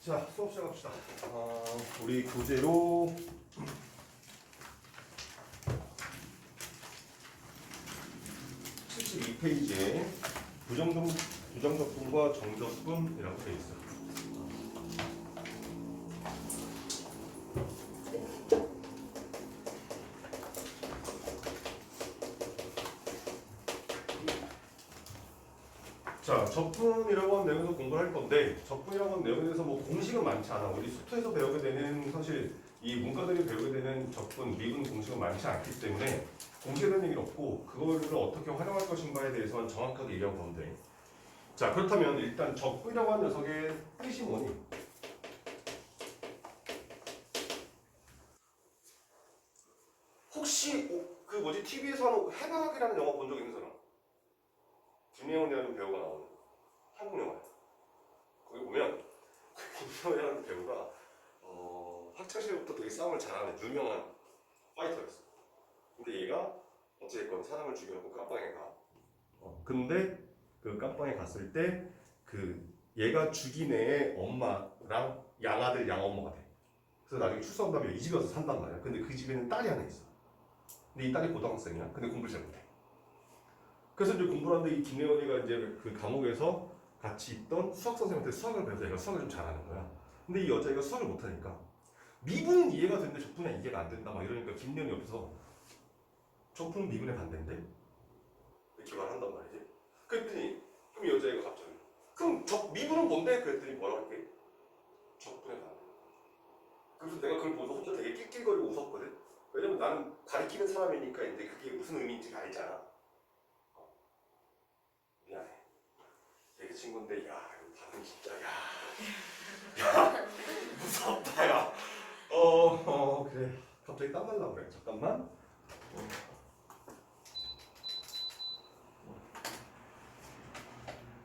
자, 수업 시작합시다. 우리 교재로 72페이지에 부정적분과 정적분이라고 되어 있어요. 자, 적분이라고 하는 내용에서 공부를 할 건데, 적분이라고 하는 내용에 대해서 뭐 공식은 많지 않아. 우리 수투에서 배우게 되는, 사실 이 문과들이 배우게 되는 적분, 미분 공식은 많지 않기 때문에 공식에 대한 얘기는 없고, 그거를 어떻게 활용할 것인가에 대해서는 정확하게 얘기하고 가면 돼. 자, 그렇다면 일단 적분이라고 하는 녀석의 뜻이 뭐니? 혹시 그 뭐지 TV에서 하는 해방학이라는 영화 본 적 있는 사람? 김예원이라는 배우가 나오는 한국 영화예요. 거기 보면 김예원이라는 배우가 학창시절부터 되게 싸움을 잘하는 유명한 파이터였어. 근데 얘가 어쨌건 사람을 죽여놓고 깜빵에 가. 근데 그 깜빵에 갔을 때 그 얘가 죽인 애의 엄마랑 양아들 양엄마가 돼. 그래서 나중에 출소한 다음에 이 집에 와서 산단 말이야. 근데 그 집에는 딸이 하나 있어. 근데 이 딸이 고등학생이야. 근데 공부를 잘 못해. 그래서 이제 공부를 하는데 이 김예원이가 이제 그 감옥에서 같이 있던 수학 선생님한테 수학을 배워서 얘가 수학을 좀 잘하는 거야. 근데 이 여자애가 수학을 못하니까 미분은 이해가 되는데 적분은 이해가 안 된다 막 이러니까 김예원이 옆에서 적분은 미분의 반대인데? 이렇게 말한단 말이지. 그랬더니 그럼 여자애가 갑자기 그럼 미분은 뭔데? 그랬더니 뭐라고 할게? 적분의 반대. 그래서 내가 그걸 보면서 혼자 되게 낄낄거리고 웃었거든. 왜냐면 나는 가리키는 사람이니까 이제 그게 무슨 의미인지 알잖아. 미안해. 얘 친구인데 야 이거 반응 진짜 야 무섭다 야. 그래. 갑자기 땀 날라 그래. 잠깐만.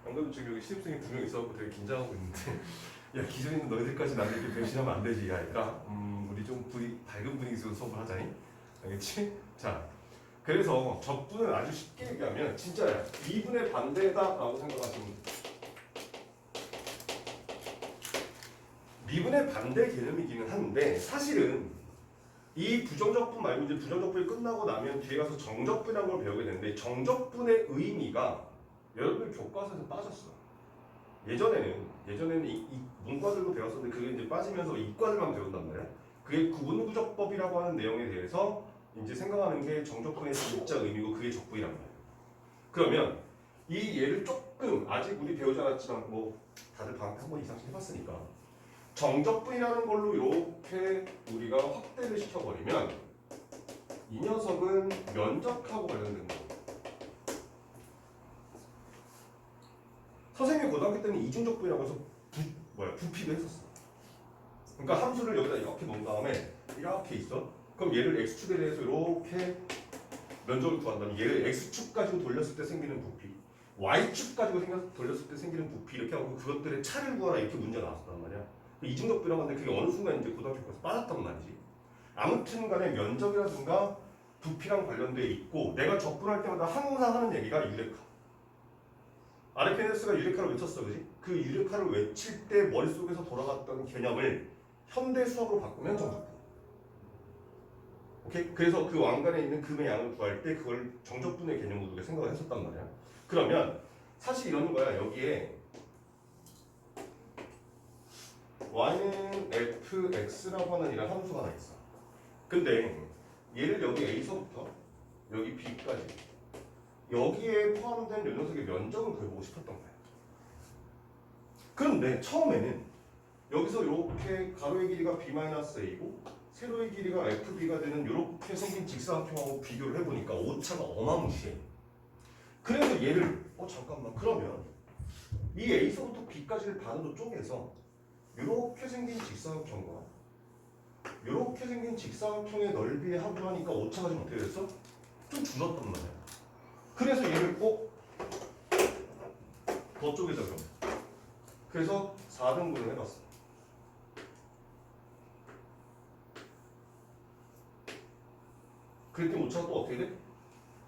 안 그래도 지금 여기 신입생이 2명 있어갖고 되게 긴장하고 있는데 야 기존 있는 너희들까지 나를 이렇게 배신하면 안 되지 야 얘들아. 우리 좀 밝은 분위기에서 수업을 하자니? 알겠지? 자, 그래서 적분을 아주 쉽게 얘기하면 진짜야. 미분의 반대다라고 생각하시면 돼. 미분의 반대 개념이기는 한데 사실은 이 부정적분 말고 이제 부정적분이 끝나고 나면 뒤에 가서 정적분이라는 걸 배우게 되는데 정적분의 의미가 여러분 교과서에서 빠졌어. 예전에는 이 문과들도 배웠었는데 그게 이제 빠지면서 이과들만 배운단 말이야. 그게 구분구적법이라고 하는 내용에 대해서 이제 생각하는 게 정적분의 진짜 의미고 그게 적분이란 말이야. 그러면 이 예를 조금 아직 우리 배우지 않았지만 뭐 다들 방학 한 번 이상씩 해봤으니까 정적분이라는 걸로 이렇게 우리가 확대를 시켜버리면 이 녀석은 면적하고 관련된 거예요. 선생님이 고등학교 때는 이중적분이라고 해서 부피도 했었어. 그러니까 함수를 여기다 이렇게 놓은 다음에 이렇게 있어. 그럼 얘를 x축에 대해서 이렇게 면적을 구한다면 얘를 x축 가지고 돌렸을 때 생기는 부피, y축 가지고 돌렸을 때 생기는 부피 이렇게 하고 그것들의 차를 구하라 이렇게 문제가 나왔단 말이야. 이중적분이라고 하는데 그게 어느 순간 이제 고등학교에서 빠졌단 말이지. 아무튼 간에 면적이라든가 부피랑 관련돼 있고 내가 적분할 때마다 항상 하는 얘기가 유레카. 아르케네스가 유레카를 외쳤어, 그지? 그 유레카를 외칠 때 머릿속에서 돌아갔던 개념을 현대 수학으로 바꾸면 정적분. 오케이? 그래서 그 왕관에 있는 금의 양을 구할 때 그걸 정적분의 개념으로 우리가 생각을 했었단 말이야. 그러면 사실 이런 거야. 여기에 y는 fx라고 하는 이런 함수가 하나 있어. 근데 얘를 여기 a서부터 여기 b까지 여기에 포함된 이 녀석의 면적을 구해보고 싶었던 거야. 그런데 처음에는 여기서 이렇게 가로의 길이가 b-a고 세로의 길이가 fb가 되는 이렇게 생긴 직사각형하고 비교를 해보니까 오차가 어마무시해. 그래서 얘를 잠깐만 그러면 이 a서부터 b까지를 반으로 쪼개서 이렇게 생긴 직사각형과 이렇게 생긴 직사각형의 넓이의 합을 하니까 오차가 좀 어떻게 됐어? 좀 줄었단 말이야. 그래서 얘를 꼭 더 쪼개자 그럼. 그래서 4등분을 해봤어. 그랬더니 오차가 또 어떻게 돼?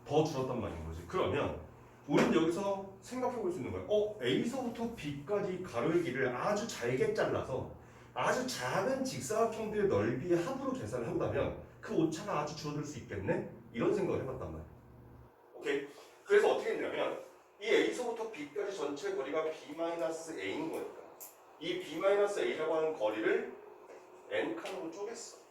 더 줄었단 말인 거지. 그러면 우린 여기서 생각해 볼 수 있는 거예요. A서부터 B까지 가로의 길이를 아주 잘게 잘라서 아주 작은 직사각형들의 넓이의 합으로 계산을 한다면 그 오차가 아주 줄어들 수 있겠네? 이런 생각을 해봤단 말이에요. 오케이? 그래서 어떻게 했냐면 이 A서부터 B까지 전체 거리가 B-A인 거니까 이 B-A라고 하는 거리를 N칸으로 쪼갰어.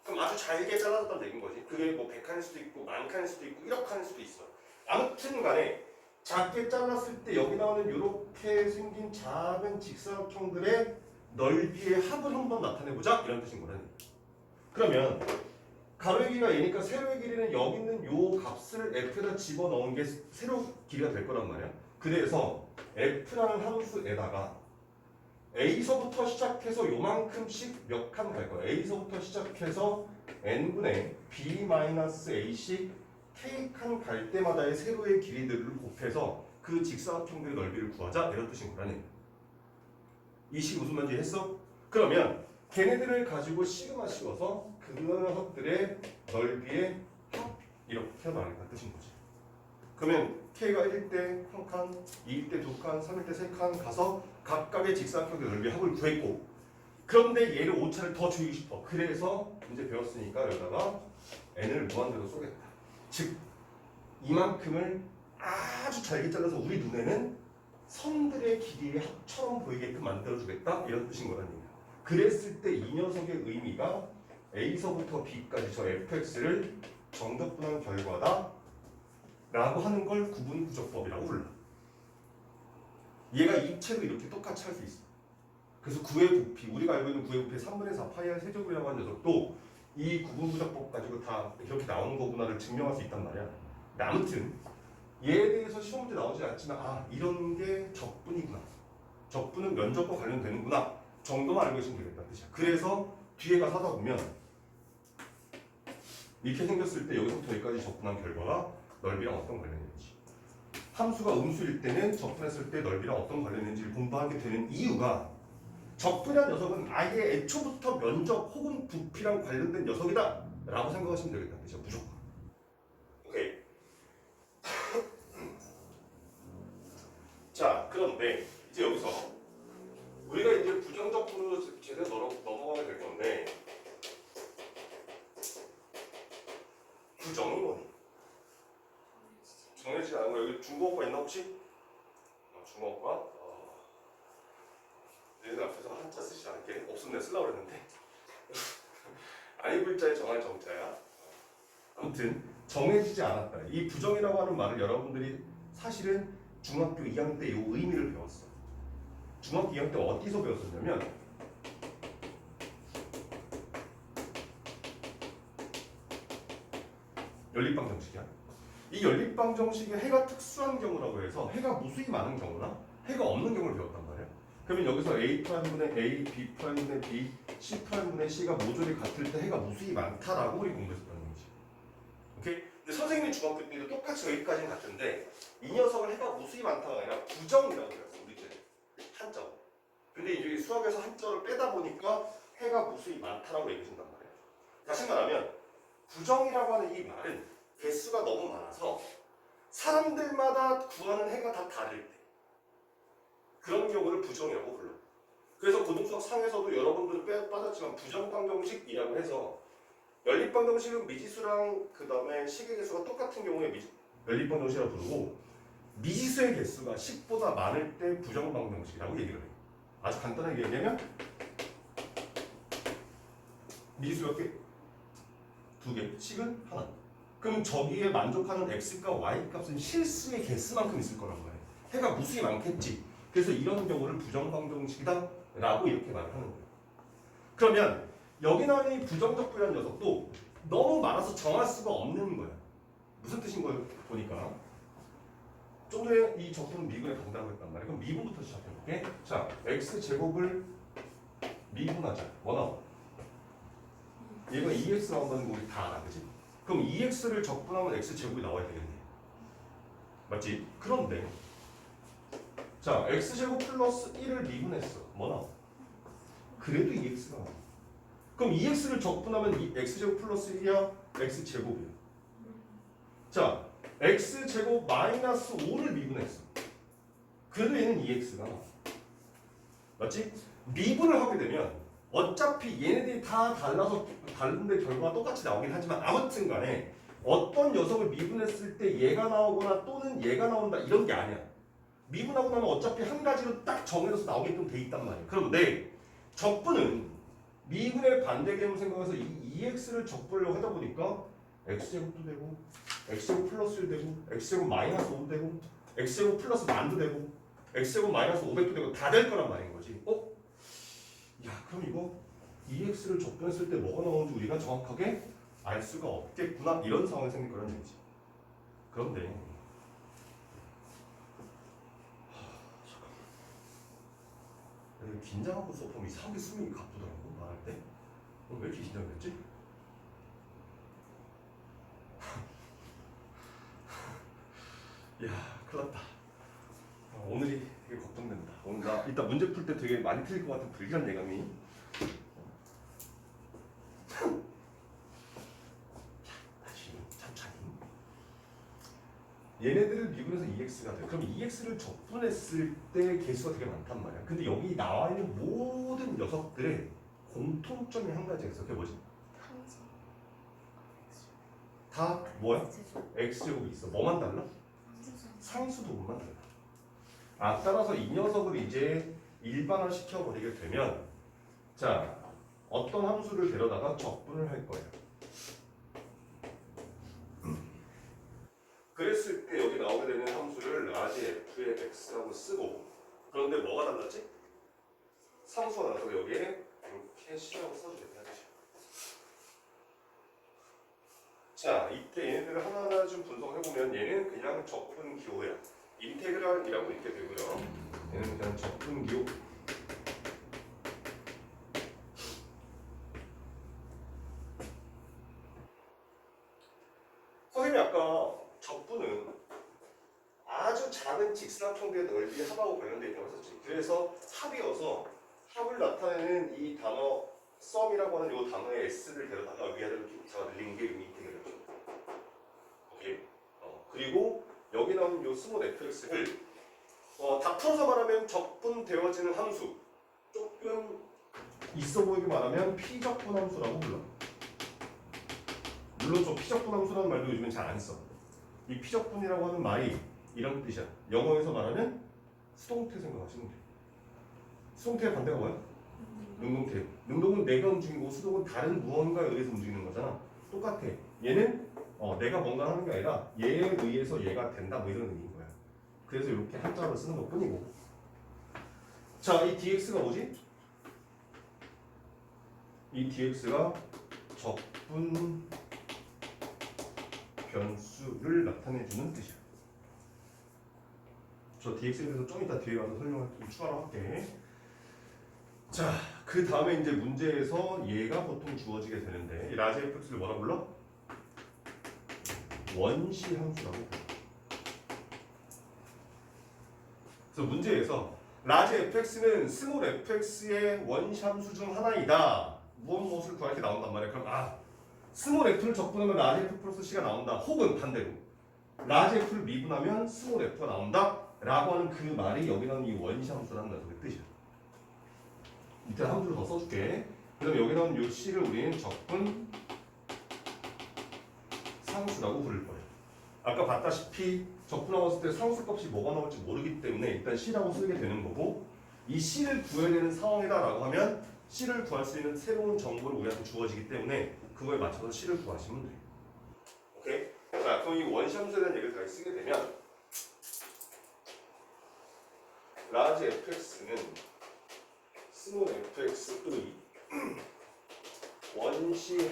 그럼 아주 잘게 잘라졌다는 얘기인 거지. 그게 뭐 100칸일 수도 있고 10,000칸일 수도 있고 1억 칸일 수도 있어. 아무튼 간에 작게 잘랐을 때 여기 나오는 이렇게 생긴 작은 직사각형들의 넓이의 합을 한번 나타내보자 이런 뜻인 거네. 그러면 가로의 길이가 A니까 세로의 길이는 여기 있는 요 값을 F에다 집어넣은 게 세로 길이가 될 거란 말이야. 그래서 F라는 함수에다가 A서부터 시작해서 요만큼씩 몇 칸 갈 거야. A서부터 시작해서 n분의 B-A씩 K칸 갈 때마다의 세로의 길이들을 곱해서 그 직사각형들의 넓이를 구하자 이런 뜻인 거라니. 이 식이 무슨 말인지 했어? 그러면 걔네들을 가지고 시그마 씌워서 그 녀석들의 넓이의 합 이렇게 말하는 뜻인 거지. 그러면 K가 1일 때 1칸, 2일 때 2칸, 3일 때 3칸 가서 각각의 직사각형의 넓이 합을 구했고 그런데 얘를 오차를 더 줄이고 싶어. 그래서 이제 배웠으니까 여기다가 n을 무한대로 쏘겠다. 즉 이만큼을 아주 잘게 잘라서 우리 눈에는 선들의 길이의 합처럼 보이게끔 만들어주겠다 이런 뜻인 거라는 얘기야. 그랬을 때 이 녀석의 의미가 A서부터 B까지 저 fx를 정적분한 결과다 라고 하는 걸 구분구조법이라고 불러. 얘가 입체도 이렇게 똑같이 할 수 있어. 그래서 9의 부피, 우리가 알고 있는 9의 부피 3분의 4 파이 r 세제곱이라고 하는 녀석도 이 구분구조법 가지고 다 이렇게 나오는 거구나를 증명할 수 있단 말이야. 근데 아무튼 얘에 대해서 시험 문제 나오지 않지만 이런 게 적분이구나. 적분은 면적과 관련되는구나. 정도만 알고 있으면 되겠다는 뜻이야. 그래서 뒤에 가서 하다 보면 이렇게 생겼을 때 여기서부터 여기까지 적분한 결과가 넓이랑 어떤 관련이 있는지, 함수가 음수일 때는 적분했을 때 넓이랑 어떤 관련이 있는지를 공부하게 되는 이유가 적분한 녀석은 아예 애초부터 면적 혹은 부피랑 관련된 녀석이다 라고 생각하시면 되겠다는 뜻이야. 무조건. 오케이. 자, 그런데 이제 여기서 우리가 이제 부정적분으로 제대로 넘어가게 될 건데 부정이 뭐니? 정해지지 않은 거. 여기 중국어가 있나 혹시? 중국어가? 얘들 앞에서 한자 쓰지 않게 없으면 쓰려고 그랬는데 아니 글자에 정할 정자야. 아무튼 정해지지 않았다. 이 부정이라고 하는 말을 여러분들이 사실은 중학교 2학년 때 이 의미를 배웠어. 중학교 2학년 때 어디서 배웠었냐면 연립방 정식이야. 이 연립방 정식의 해가 특수한 경우라고 해서 해가 무수히 많은 경우나 해가 없는 경우를 배웠단 말이야. 그러면 여기서 A'분의 A, B'분의 B, C'분의 C가 모조리 같을 때 해가 무수히 많다라고 우리 공부했었다는 거지. 오케이? 근데 선생님이 중학교 때도 똑같이 여기까지는 같은데 이 녀석을 해가 무수히 많다가 아니라 부정이라고 그랬어. 우리 때는 한자로. 근데 이제 수학에서 한자를 빼다 보니까 해가 무수히 많다라고 얘기해준단 말이야. 다시 말하면 부정이라고 하는 이 말은 개수가 너무 많아서 사람들마다 구하는 해가 다 다를 때 그런 경우를 부정이라고 불러. 그래서 고등수학 상에서도 여러분들 빠졌지만 부정방정식이라고 해서 연립방정식은 미지수랑 그 다음에 식의 개수가 똑같은 경우에 연립방정식이라고 부르고 미지수의 개수가 10보다 많을 때 부정방정식이라고 얘기를 해요. 아주 간단하게 얘기하면 미지수 몇 개? 2개, 식은 하나. 그럼 저기에 만족하는 x과 y 값은 실수의 개수만큼 있을 거란 말이에요. 해가 무수히 많겠지. 그래서 이런 경우를 부정방정식이다 라고 이렇게 말을 하는 거예요. 그러면 여기 나오는 이 부정적분이라는 녀석도 너무 많아서 정할 수가 없는 거야. 무슨 뜻인 거예요? 보니까 좀 전에 이 적분은 미분에 간다고 했단 말이에요. 그럼 미분부터 시작해볼게. 자, x제곱을 미분하자. 뭐 나와? 얘가 2x 나온다는 거 우리 다 알아, 그치? 그럼 2x를 적분하면 x제곱이 나와야 되겠네. 맞지? 그런데 자, x제곱 플러스 1을 미분했어. 뭐 나와? 그래도 2x가 나와. 그럼 2x를 적분하면 x제곱 플러스 1이야? x제곱이야. 자, x제곱 마이너스 5를 미분했어. 그래도 얘는 2x가 나와. 맞지? 미분을 하게 되면 어차피 얘네들이 다 달라서 다른데 결과가 똑같이 나오긴 하지만 아무튼 간에 어떤 녀석을 미분했을 때 얘가 나오거나 또는 얘가 나온다 이런 게 아니야. 미분하고 나면 어차피 한 가지로 딱 정해져서 나오게끔 돼 있단 말이야. 그런데 적분은 미분의 반대 개념 생각해서 이 2x를 적분을 하다 보니까 x제곱도 되고 x제곱 플러스 1 되고 x제곱 마이너스 5도 되고 x제곱 플러스 만도 되고 x제곱 마이너스 500도 되고 다 될 거란 말인 거지. 야 그럼 이거 2x를 적분했을 때 뭐가 나오는지 우리가 정확하게 알 수가 없겠구나 이런 상황이 생길 거란 얘기지. 그런데 잠깐만 긴장하고 수업하면 이상하게 숨이 가쁘더라고 말할 때. 왜 이렇게 긴장됐지? 야 큰일 났다. 오늘이 되게 걱정된다. 오늘 나 이따 문제 풀 때 되게 많이 틀릴 것 같은 불길한 예감이. 다시 천천히. 얘네들을 미분해서 2x가 돼. 그럼 2x를 적분했을 때 개수가 되게 많단 말이야. 근데 여기 나와 있는 모든 녀석들의 공통점이 한 가지가 있어. 그게 뭐지? 다 뭐야? x제곱이 있어. 뭐만 달라? 상수 부분만 달라. 따라서 이 녀석을 이제 일반화 시켜버리게 되면 자 어떤 함수를 데려다가 적분을 할 거예요. 그랬을 때 여기 나오게 되는 함수를 라지 f의 x라고 쓰고 그런데 뭐가 달랐지? 상수가 달라서 여기에 이렇게 C라고 써주겠다. 자 이때 얘네들을 하나하나 좀 분석해보면 얘는 그냥 적분 기호야. 인테그랄이라고 읽게 되고요. 얘는 그냥 적분 기호. 선생님이 아까 적분은 아주 작은 직사각형들의 넓이 합하고 관련되어 있다고 했었지. 그래서 합이어서 합을 나타내는 이 단어 썸이라고 하는 이 단어의 s를 데려다가 위아래로 이렇게 제가 늘린 게 인테그랄이죠. 오케이. 그리고 여기 나오는 요 스몰 fx를 다 풀어서 말하면 적분되어지는 함수, 조금 있어 보이게 말하면 피적분 함수라고 불러. 물론 저 피적분 함수라는 말도 요즘엔 잘 안 써. 이 피적분이라고 하는 말이 이런 뜻이야. 영어에서 말하는 수동태 생각하시면 돼. 수동태의 반대가 뭐야? 능동태. 능동은 내가 움직이는 거고 수동은 다른 무언가에 의해서 움직이는 거잖아. 똑같아. 얘는 내가 뭔가 하는 게 아니라 얘에 의해서 얘가 된다 뭐 이런 의미인 거야. 그래서 이렇게 한자로 쓰는 것 뿐이고. 자, 이 dx가 뭐지? 이 dx가 적분 변수를 나타내주는 뜻이야. 저 dx에 대해서 좀 이따 뒤에 가서 설명을 좀 추가로 할게. 자, 그 다음에 이제 문제에서 얘가 보통 주어지게 되는데 이 라지 fx를 뭐라 불러? 원시 함수라고 불러. 그래서 문제에서 라지 fx는 스몰 fx의 원시 함수 중 하나이다. 무엇을 구할 때 나온단 말이야. 그럼 스몰 f를 적분하면 라지 f 플러스 c가 나온다. 혹은 반대로 라지 f를 미분하면 스몰 f가 나온다. 라고 하는 그 말이 여기 나오는 이 원시 함수라는 녀석의 뜻이야. 밑에 함수를 더 써줄게. 그 다음에 여기 나오는 이 c를 우리는 적분 상수라고 부를 거예요. 아까 봤다시피 적분하고 했을 때 상수 값이 뭐가 나올지 모르기 때문에 일단 c라고 쓰게 되는 거고 이 c를 구해야 되는 상황이다 라고 하면 c를 구할 수 있는 새로운 정보를 우리한테 주어지기 때문에 그거에 맞춰서 c를 구하시면 돼요. 오케이? 자, 그럼 이 원시함수에 대한 얘기를 다시 쓰게 되면 라지 fx는 스몰 fx의 원시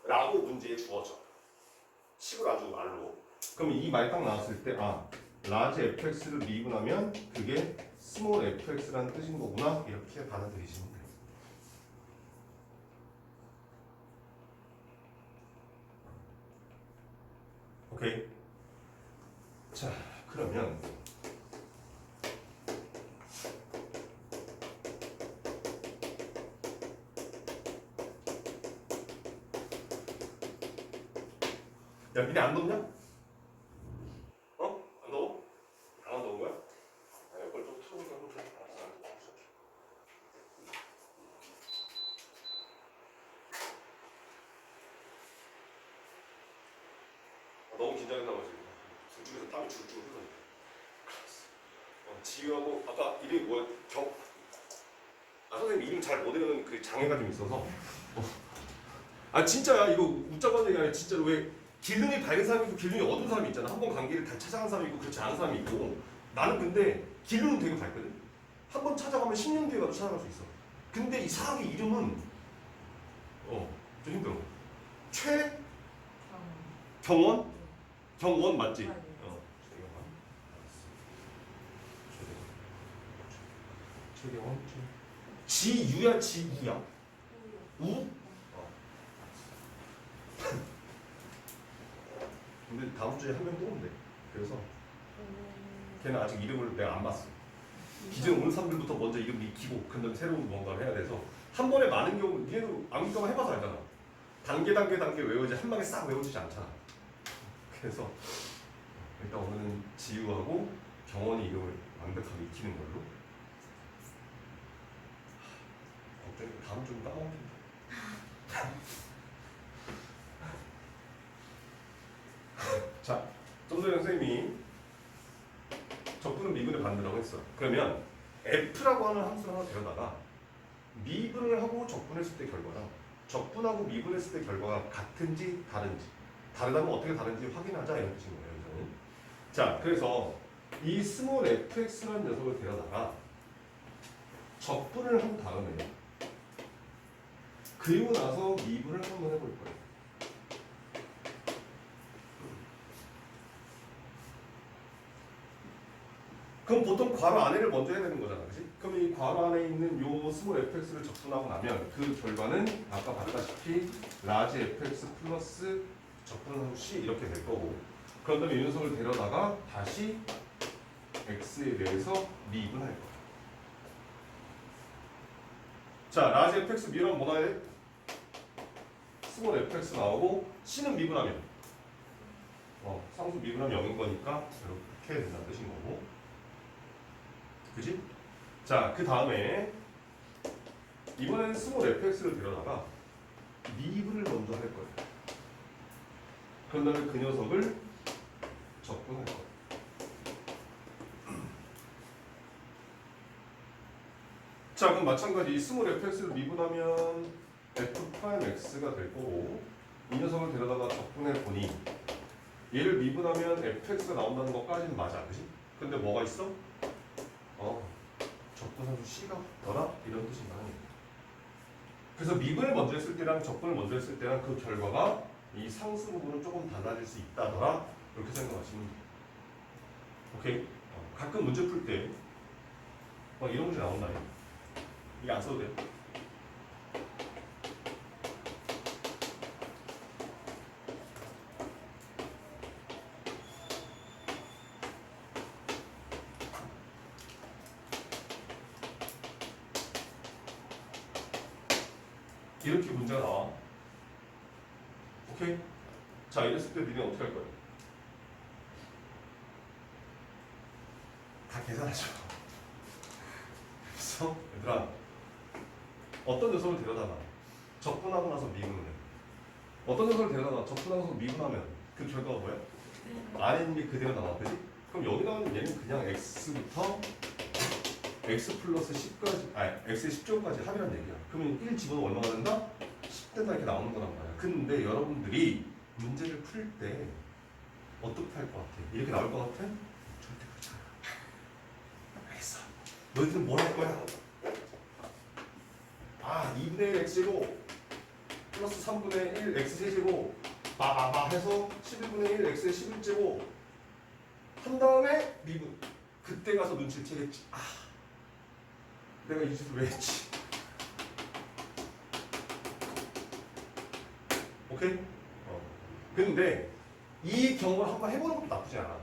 함수라고 문제에 주어져. 식으로 아주 말로. 그럼 이 말 딱 나왔을 때 라지 fx를 미분하면 그게 스몰 fx라는 뜻인 거구나 이렇게 받아들이시면 돼요. 오케이. 자, 그러면 야 야, 니네 안 덥냐? 어? 안 더워? 안 더운 거야? 이걸 좀 틀어볼까? 알았어, 알았어. 너무 긴장했나 봐 지금. 둘 중에서 땀이 줄줄 흐르니까. 지우하고 아까 이름이 뭐야? 선생님 이름 잘 못 외우는 그 장애가 좀 있어서. 아 진짜야 이거 웃자고 하는 얘기 아니라 진짜로 왜 길눈이 밝은 사람이 있고 길눈이 어두운 사람이 있잖아. 한 번 관계를 다 찾아간 사람이 있고 그렇지 않은 사람이 있고 나는 근데 길눈은 되게 밝거든. 한 번 찾아가면 10년 뒤에 가도 찾아갈 수 있어. 근데 이 사람의 이름은 좀 힘들어. 최경원? 경원 맞지? 최경원? 지유야 지우야? 우? 근데 다음 주에 한 명 또 온대. 그래서 걔는 아직 이름을 내가 안 봤어. 기존 온 사람들부터 먼저 이름 익히고 그 다음에 새로운 뭔가를 해야 돼서 한 번에 많은 경우 얘도 암기가 해봐서 알잖아. 단계 외우지 한 방에 싹 외워지지 않잖아. 그래서 일단 오늘은 지우하고 경원이 이름을 완벽하게 익히는 걸로. 걱정이 다음 주는 까먹는다. 자, 좀 전에 선생님이 적분은 미분의 반대라고 했어. 그러면 F라고 하는 함수를 하나 데려다가 미분을 하고 적분했을 때 결과랑 적분하고 미분했을 때 결과가 같은지 다른지 다르다면 어떻게 다른지 확인하자 이런 뜻인 거예요. 여기서는. 자, 그래서 이 스몰 fx라는 녀석을 데려다가 적분을 한 다음에 그리고 나서 미분을 한번 해볼 거예요. 그럼 보통 괄호 안에를 먼저 해야 되는 거잖아, 그렇지? 그럼 이 괄호 안에 있는 요 스몰 fx를 적분하고 나면 그 결과는 아까 봤다시피 라지 fx 플러스 적분하고 c 이렇게 될 거고, 그런 다음에 이 녀석을 데려다가 다시 x에 대해서 미분할 거야. 자, 라지 fx 미분하면 뭐 나와야 돼? 스몰 fx 나오고 c는 미분하면 상수 미분하면 0인 거니까 이렇게 된다는 뜻인 거고, 그지? 자, 그 다음에 이번에는 스몰 fx를 데려다가 미분을 먼저 할 거예요. 그런 다음에 그 녀석을 적분할 거예요. 자, 그럼 마찬가지 스몰 fx를 미분하면 f 프라임 x가 될 거고, 이 녀석을 데려다가 적분해 보니 얘를 미분하면 fx가 나온다는 것까지는 맞아, 그지? 근데 뭐가 있어? 적분함수 c가 더라 이런 뜻인가 하니. 그래서 미분을 먼저 했을 때랑 적분을 먼저 했을 때랑 그 결과가 이 상수 부분은 조금 달라질 수 있다더라, 이렇게 생각하시면 돼요. 오케이? 가끔 문제 풀 때 이런 문제 나온다. 이게 안 써도 돼요. 이렇게 문제가 나와. 오케이? 자, 이랬을 때 니네 어떻게 할 거야? 다 계산하죠. 그래서 얘들아, 어떤 녀석을 데려다가 적분하고 나서 미분을 해. 어떤 녀석을 데려다가 적분하고 나서 미분하면 그 결과가 뭐야? 안에 있는 게 그대로 나와, 그지? 그럼 여기 나오는 얘는 그냥 x부터 x 플러스 10까지, x의 10제곱까지 합이란 얘기야. 그러면 1 집어넣으면 얼마가 된다? 10 된다 이렇게 나오는 거란 말이야. 근데 여러분들이 문제를 풀 때 어떻게 할 것 같아? 이렇게 나올 것 같아? 절대 그렇지 않아. 알겠어. 너희들은 뭘 할 거야? 2분의 1 x제곱 플러스 3분의 1 x 세제곱 바바바 해서 11분의 1 x의 11제곱 한 다음에 미분. 그때 가서 눈치를 채겠지. 내가 이 짓을 왜 했지? 오케이? 근데 이 경험을 한번 해보는 것도 나쁘지 않아.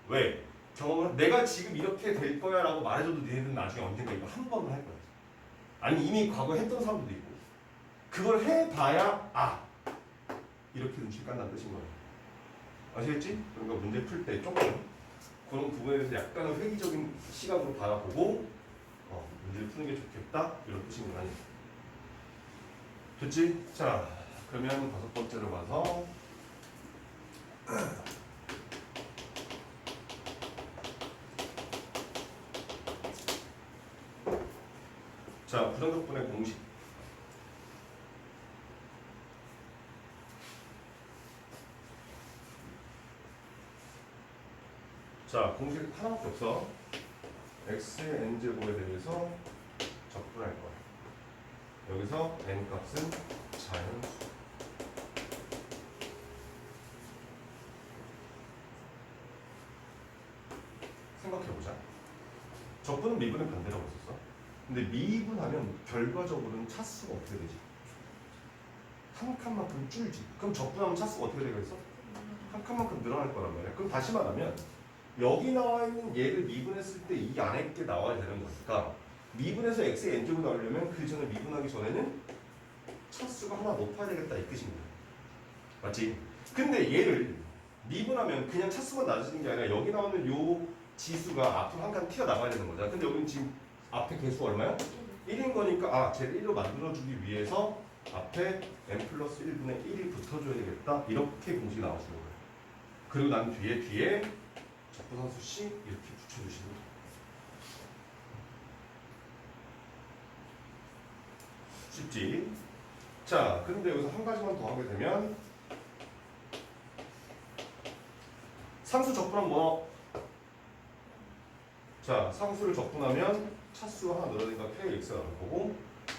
왜? 경험을 내가 지금 이렇게 될 거야 라고 말해줘도 니네는 나중에 언젠가 이거 한 번은 할 거야. 아니 이미 과거에 했던 사람들도 있고, 그걸 해봐야 이렇게 눈치를 깐다는 뜻인 거예요. 아시겠지? 그러니까 문제 풀 때 조금 그런 부분에 대해서 약간은 회의적인 시각으로 바라보고 문제를 푸는 게 좋겠다 이런 뜻인 거 아니에요. 됐지? 자 그러면 5번째로 가서 자 부정적분의 공식. 자 공식 하나밖에 없어. x의 n제곱에 대해서 적분할 거야. 여기서 n 값은 자연수. 생각해보자. 적분은 미분의 반대라고 했었어. 근데 미분하면 결과적으로는 차수가 어떻게 되지? 한 칸만큼 줄지. 그럼 적분하면 차수가 어떻게 되겠어? 한 칸만큼 늘어날 거란 말이야. 그럼 다시 말하면 여기 나와 있는 얘를 미분했을 때 이 안에 게 나와야 되는 거니까 미분해서 x의 n제곱 나오려면 그 전에 미분하기 전에는 차수가 하나 높아야 되겠다 이 뜻입니다. 맞지? 근데 얘를 미분하면 그냥 차수가 낮아지는 게 아니라 여기 나오는 요 지수가 앞으로 한 칸 튀어나가야 되는 거잖아. 근데 여기는 지금 앞에 개수가 얼마야? 1인 거니까 쟤를 1로 만들어주기 위해서 앞에 n 플러스 1분의 1이 붙어줘야 되겠다. 이렇게 공식이 나와주는 거예요. 그리고 난 뒤에 적분함수 C 이렇게 붙여주시는 거예요. 쉽지? 자, 근데 여기서 한 가지만 더 하게 되면 상수 적분하면 뭐? 자, 상수를 적분하면 차수가 하나 늘어나니까 KX가 나올 거고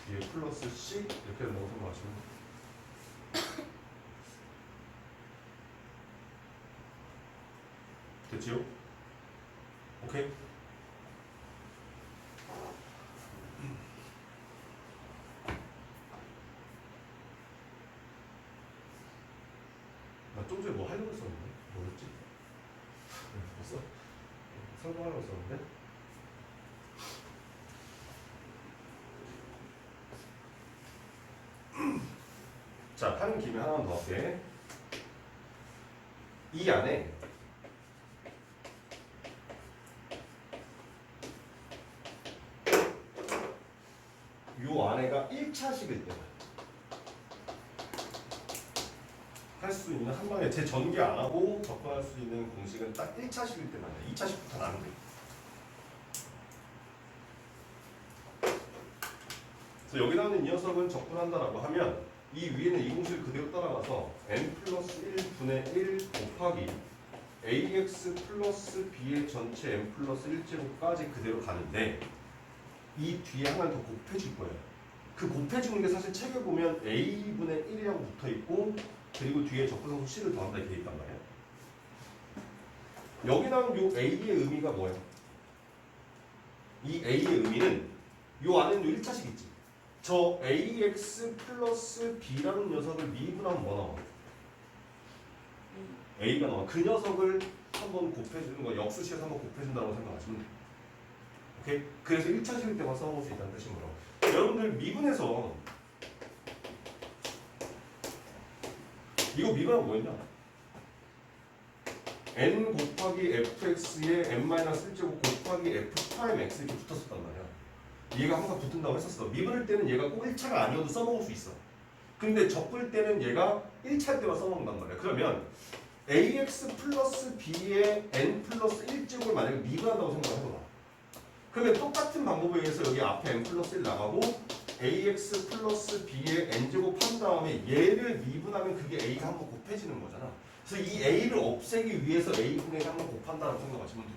뒤에 플러스 C 이렇게 된다고 생각하시면 돼요. 됐지요? 오케이? 나 좀 전에 뭐 하려고 했었는데 뭐였지? 벌써? 설명하려고 했었는데 자, 하는 김에 하나만 더 할게. 이 안에 요 안에가 1차식일 때만 할 수 있는 한 방에 제 전개 안 하고 접근할 수 있는 공식은 딱 1차식일 때만 해. 2차식부터는 안 돼. 그래서 여기 나오는 이 녀석은 접근한다라고 하면 이 위에는 이 공식을 그대로 따라가서 n 플러스 1분의 1 곱하기 ax 플러스 b의 전체 n 플러스 1제곱까지 그대로 가는데 이 뒤에 하나 더 곱해줄 거예요. 그 곱해주는 게 사실 책에 보면 a분의 1이라고 붙어있고 그리고 뒤에 적분상수 c를 더한다 이렇게 있단 말이에요. 여기 나온 요 a의 의미가 뭐예요? 이 a의 의미는 요 안에는 요 1차식 있지. 저 ax 플러스 b라는 녀석을 미분하면 뭐 나와? a가 나와. 그 녀석을 한번 곱해주는 거, 역수식에서 한번 곱해준다고 생각하시면 돼요. 오케이? 그래서 1차식일 때만 써볼 수 있다는 뜻인 거라고. 여러분들 미분해서 이거 미분하면 뭐였냐? n 곱하기 fx에 n-1제곱 곱하기 f 프라임 x 이렇게 붙었었단 말이야. 얘가 항상 붙은다고 했었어. 미분할 때는 얘가 꼭 1차가 아니어도 써먹을 수 있어. 근데 적을 때는 얘가 1차일 때만 써먹는단 말이야. 그러면 ax 플러스 b의 n 플러스 1제곱을 만약에 미분한다고 생각해봐. 그러면 똑같은 방법에 의해서 여기 앞에 n 플러스 1 나가고 ax 플러스 b의 n제곱 한 다음에 얘를 미분하면 그게 a가 한번 곱해지는 거잖아. 그래서 이 a를 없애기 위해서 a분의 한번 곱한다고 생각하시면 돼요.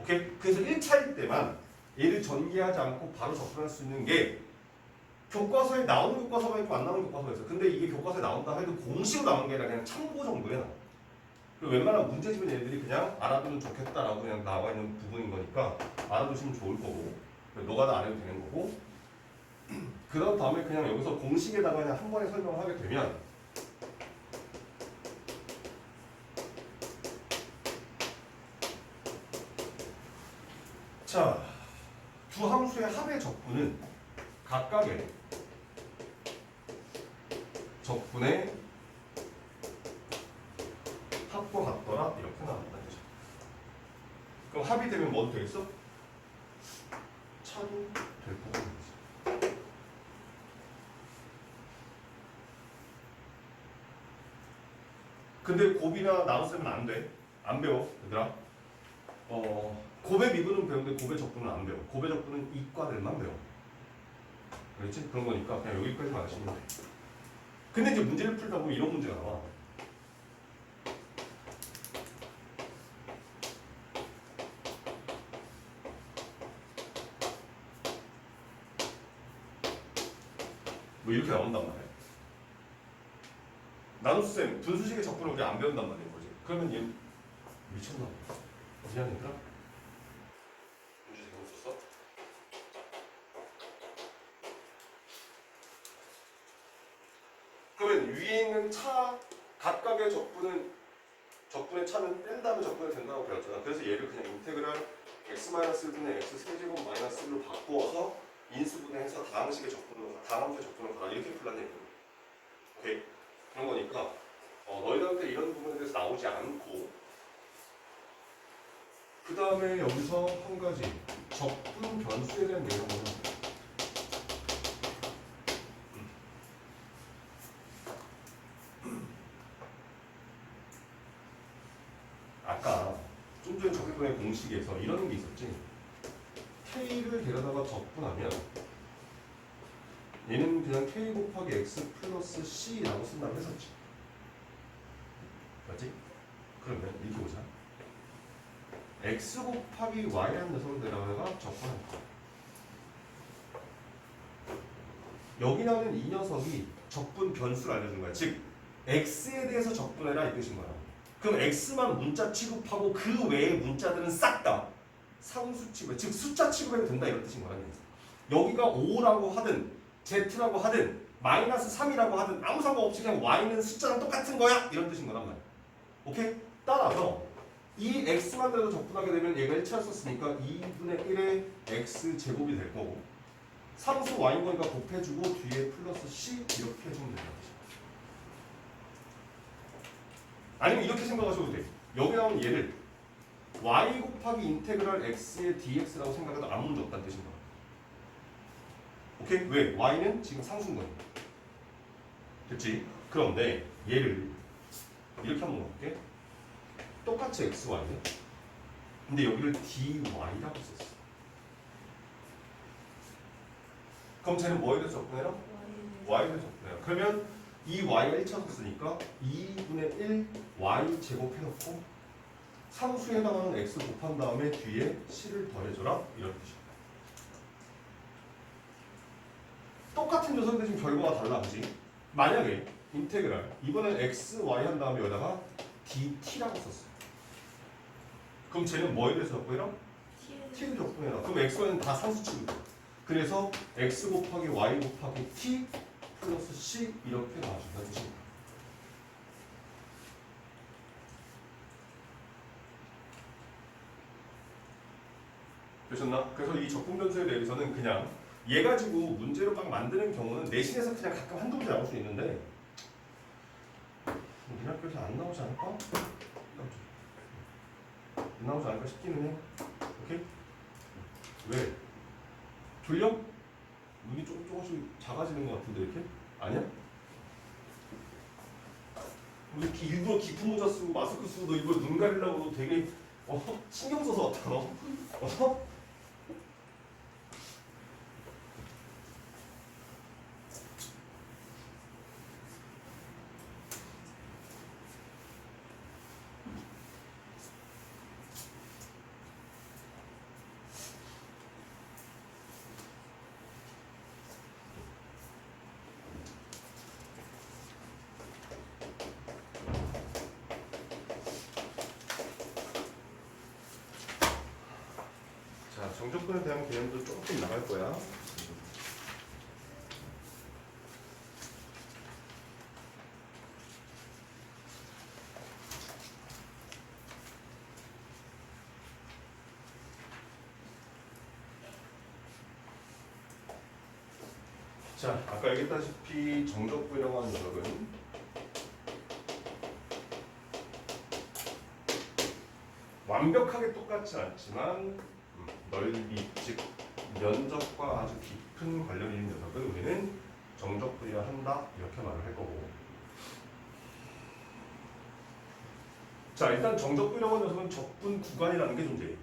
오케이? 그래서 1차일 때만 얘를 전개하지 않고 바로 접근할 수 있는 게 교과서에 나오는 교과서가 있고 안 나오는 교과서가 있어. 근데 이게 교과서에 나온다 해도 공식으로 나온 게 아니라 그냥 참고 정도에 나와. 그리고 웬만한 문제집은 얘들이 그냥 알아두면 좋겠다라고 그냥 나와 있는 부분인 거니까 알아두시면 좋을 거고 노가다 안 해도 되는 거고 그런 다음에 그냥 여기서 공식에다가 그냥 한 번에 설명을 하게 되면 자, 두 함수의 합의 적분은 각각의 적분의 이것과 같더라 이렇게 나온다는 거죠. 그럼 합이 되면 뭐도 되겠어? 차도 될 거고 되겠어. 근데 곱이나 나눗셈은 안 돼. 안 배워 얘들아. 곱의 미분은 배우는데 곱의 적분은 안 배워. 곱의 적분은 이과들만 배워. 그렇지? 그런 거니까 그냥 여기까지만 아시면 돼. 근데 이제 문제를 풀다 보면 이런 문제가 나와. 뭐 이렇게 나온단 말이야. 나눗셈, 분수식의 적분을 우리 안 배운단 말이야. 거지. 그러면 얘 미쳤나 봐. 미안 얘들아. 문제 재밌었어? 그러면 위에 있는 차 각각의 적분의 차는 뺀 다음에 적분이 된다고 배웠잖아. 그래서 얘를 그냥 인테그랄 x-1분의 x 세제곱 마이너스 1로 바꾸어서 인수분해해서 다항식의 적분을 다항식의 적분을 가라 이렇게 풀라는 얘기야. 오케이? 그런 거니까 너희들한테 이런 부분에 대해서 나오지 않고 그 다음에 여기서 한 가지 적분 변수에 대한 내용을 아까 좀 전에 적분의 공식에서 이런 게 있었지. K를 데려다가 적분하면 얘는 그냥 K 곱하기 X 플러스 C라고 쓴다고 했었지. 맞지? 그러면 이렇게 보자. X 곱하기 Y라는 녀석을 데려다가 적분하는 거야. 여기 나오는 이 녀석이 적분 변수를 알려주는 거야. 즉 X에 대해서 적분해라 이 뜻인 거야. 그럼 X만 문자 취급하고 그 외의 문자들은 싹 다 상수 취급, 즉 숫자 취급해도 된다 이런 뜻인 거라는 얘기죠. 여기가 5라고 하든 Z라고 하든 마이너스 3이라고 하든 아무 상관없이 그냥 Y는 숫자랑 똑같은 거야 이런 뜻인 거란 말이야. 오케이? 따라서 이 X만 대로 적분하게 되면 얘가 1차였었으니까 2분의 1의 X 제곱이 될 거고 상수 Y인 거니까 곱해주고 뒤에 플러스 C 이렇게 해주면 된다는 뜻이야. 아니면 이렇게 생각하셔도 돼. 여기 나온 얘를 y 곱하기 인테그랄 x의 dx라고 생각해도 아무 문제 없다는 뜻인 거야. 오케이? 왜? y는 지금 상수인 거니까. 됐지? 그런데 얘를 이렇게 한번 볼게. 똑같이 xy네. 근데 여기를 dy라고 썼어. 그럼 쟤는 뭐에 대해서 접근해라? y에 대해서 접근해라. 그러면 이 y가 1차였으니까 2분의 1 y 제곱 해놓고 상수에 해당하는 x 곱한 다음에 뒤에 c를 더해줘라 이런 뜻이야. 똑같은 녀석인데 지금 결과가 달라 그지? 만약에 인테그랄 이번엔 x, y 한 다음에 여기다가 dt라고 썼어. 그럼 쟤는 뭐에 대해서 적분해라? t를 적분해라. 그럼 x, y는 다 상수 취급해. 그래서 x 곱하기 y 곱하기 t 플러스 C 이렇게 나와준다는 뜻입니다. 되셨나? 그래서 이 적분 변수에 대해서는 그냥 얘 가지고 문제로 막 만드는 경우는 내신에서 그냥 가끔 한두 문제 나올 수 있는데 우리 학교에서 안 나오지 않을까? 안 나오지 않을까 싶기는 해. 오케이? 왜? 졸려? 눈이 조금씩 작아지는 것 같은데 이렇게? 아니야? 이렇게 일부러 깊은 모자 쓰고 마스크 쓰고 너 일부러 눈 가리려고 되게 신경 써서 왔다 너? 자, 정적분에 대한 개념도 조금 나갈 거야. 자, 아까 얘기했다시피 정적분이라고 하는 녀석은 완벽하게 똑같지 않지만 넓이, 즉 면적과 아주 깊은 관련이 있는 녀석을 우리는 정적분이라 한다 이렇게 말을 할 거고. 자, 일단 정적분이라고 하는 녀석은 적분 구간이라는 게 존재해요.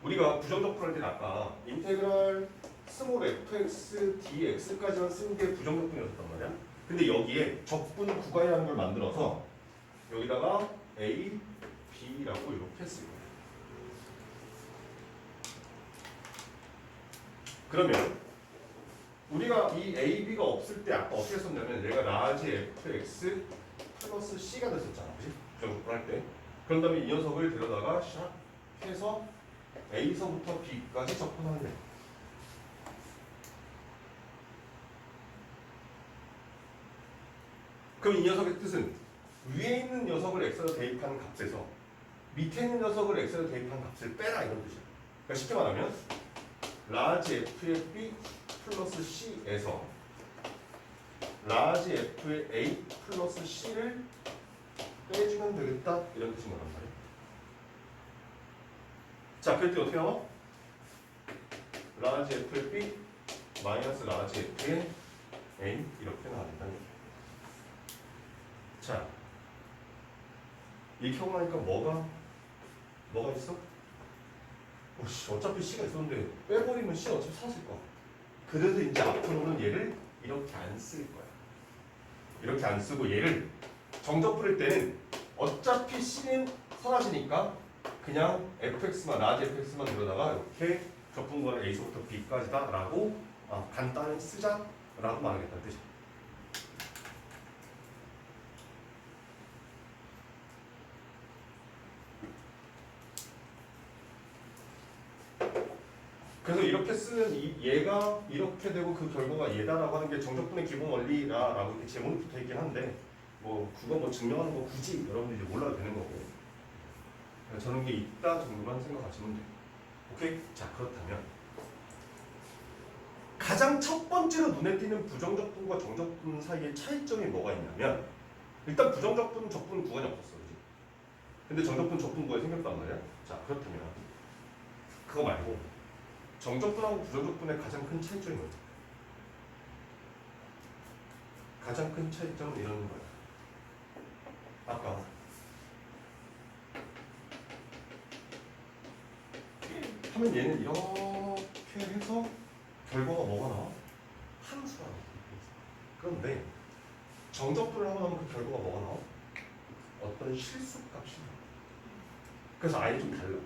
우리가 부정적분할 때는 아까 인테그랄 스몰 fx dx까지만 쓰는 게 부정적분이었단 말이야. 근데 여기에 적분 구간이라는 걸 만들어서 여기다가 a, b라고 이렇게 쓰고. 그러면 우리가 이 a, b가 없을 때 아까 어떻게 썼냐면 얘가 라지 fx 플러스 c가 됐었잖아, 그렇지? 부정적분할 때. 그런 다음에 이 녀석을 데려다가 샥 해서 A서부터 B까지 접근하는 거예요. 그럼 이 녀석의 뜻은 위에 있는 녀석을 x로 대입한 값에서 밑에 있는 녀석을 x로 대입한 값을 빼라 이런 뜻이야. 그러니까 쉽게 말하면 라지 f의 b 플러스 c에서 라지 f의 a 플러스 c를 빼주면 되겠다 이런 뜻인 거란 말이야. 자, 그럴 때 어떻게 나와? 라지 f의 b 마이너스 라지 f의 a 이렇게 나와야 된다는 얘기야. 자, 이렇게 하고 나니까 뭐가 있어? 어차피 c가 있었는데 빼버리면 c는 어차피 사라질 거야. 그래서 이제 앞으로는 얘를 이렇게 안 쓸 거야. 이렇게 안 쓰고 얘를 정적 부를 때는 어차피 c는 사라지니까 그냥 fx만 라지 fx만 들어다가 이렇게 적분구간 a서부터 b까지다 라고 간단히 쓰자 라고 말하겠다는 뜻이야. 그래서 이렇게 쓰는 얘가 이렇게 되고 그 결과가 얘다라고 하는 게 정적분의 기본 원리라고 이렇게 제목이 붙어 있긴 한데 뭐 그거 뭐 증명하는 거 굳이 여러분들이 이제 몰라도 되는 거고 저런 게 있다 정도만 생각하시면 돼요. 오케이? 자, 그렇다면 가장 첫 번째로 눈에 띄는 부정적분과 정적분 사이의 차이점이 뭐가 있냐면 일단 부정적분은 적분 구간이 없었어, 그지? 근데 정적분 적분 구간이 생겼단 말이야. 자, 그렇다면 그거 말고 정적분하고 부정적분의 가장 큰 차이점이 뭐야? 가장 큰 차이점은 이런 거야. 아까 하면 얘는 이렇게 해서 결과가 뭐가 나와? 함수가 나와. 그런데 정적분을 하고 나면 그 결과가 뭐가 나와? 어떤 실수값이 나와. 그래서 아예 좀 달라.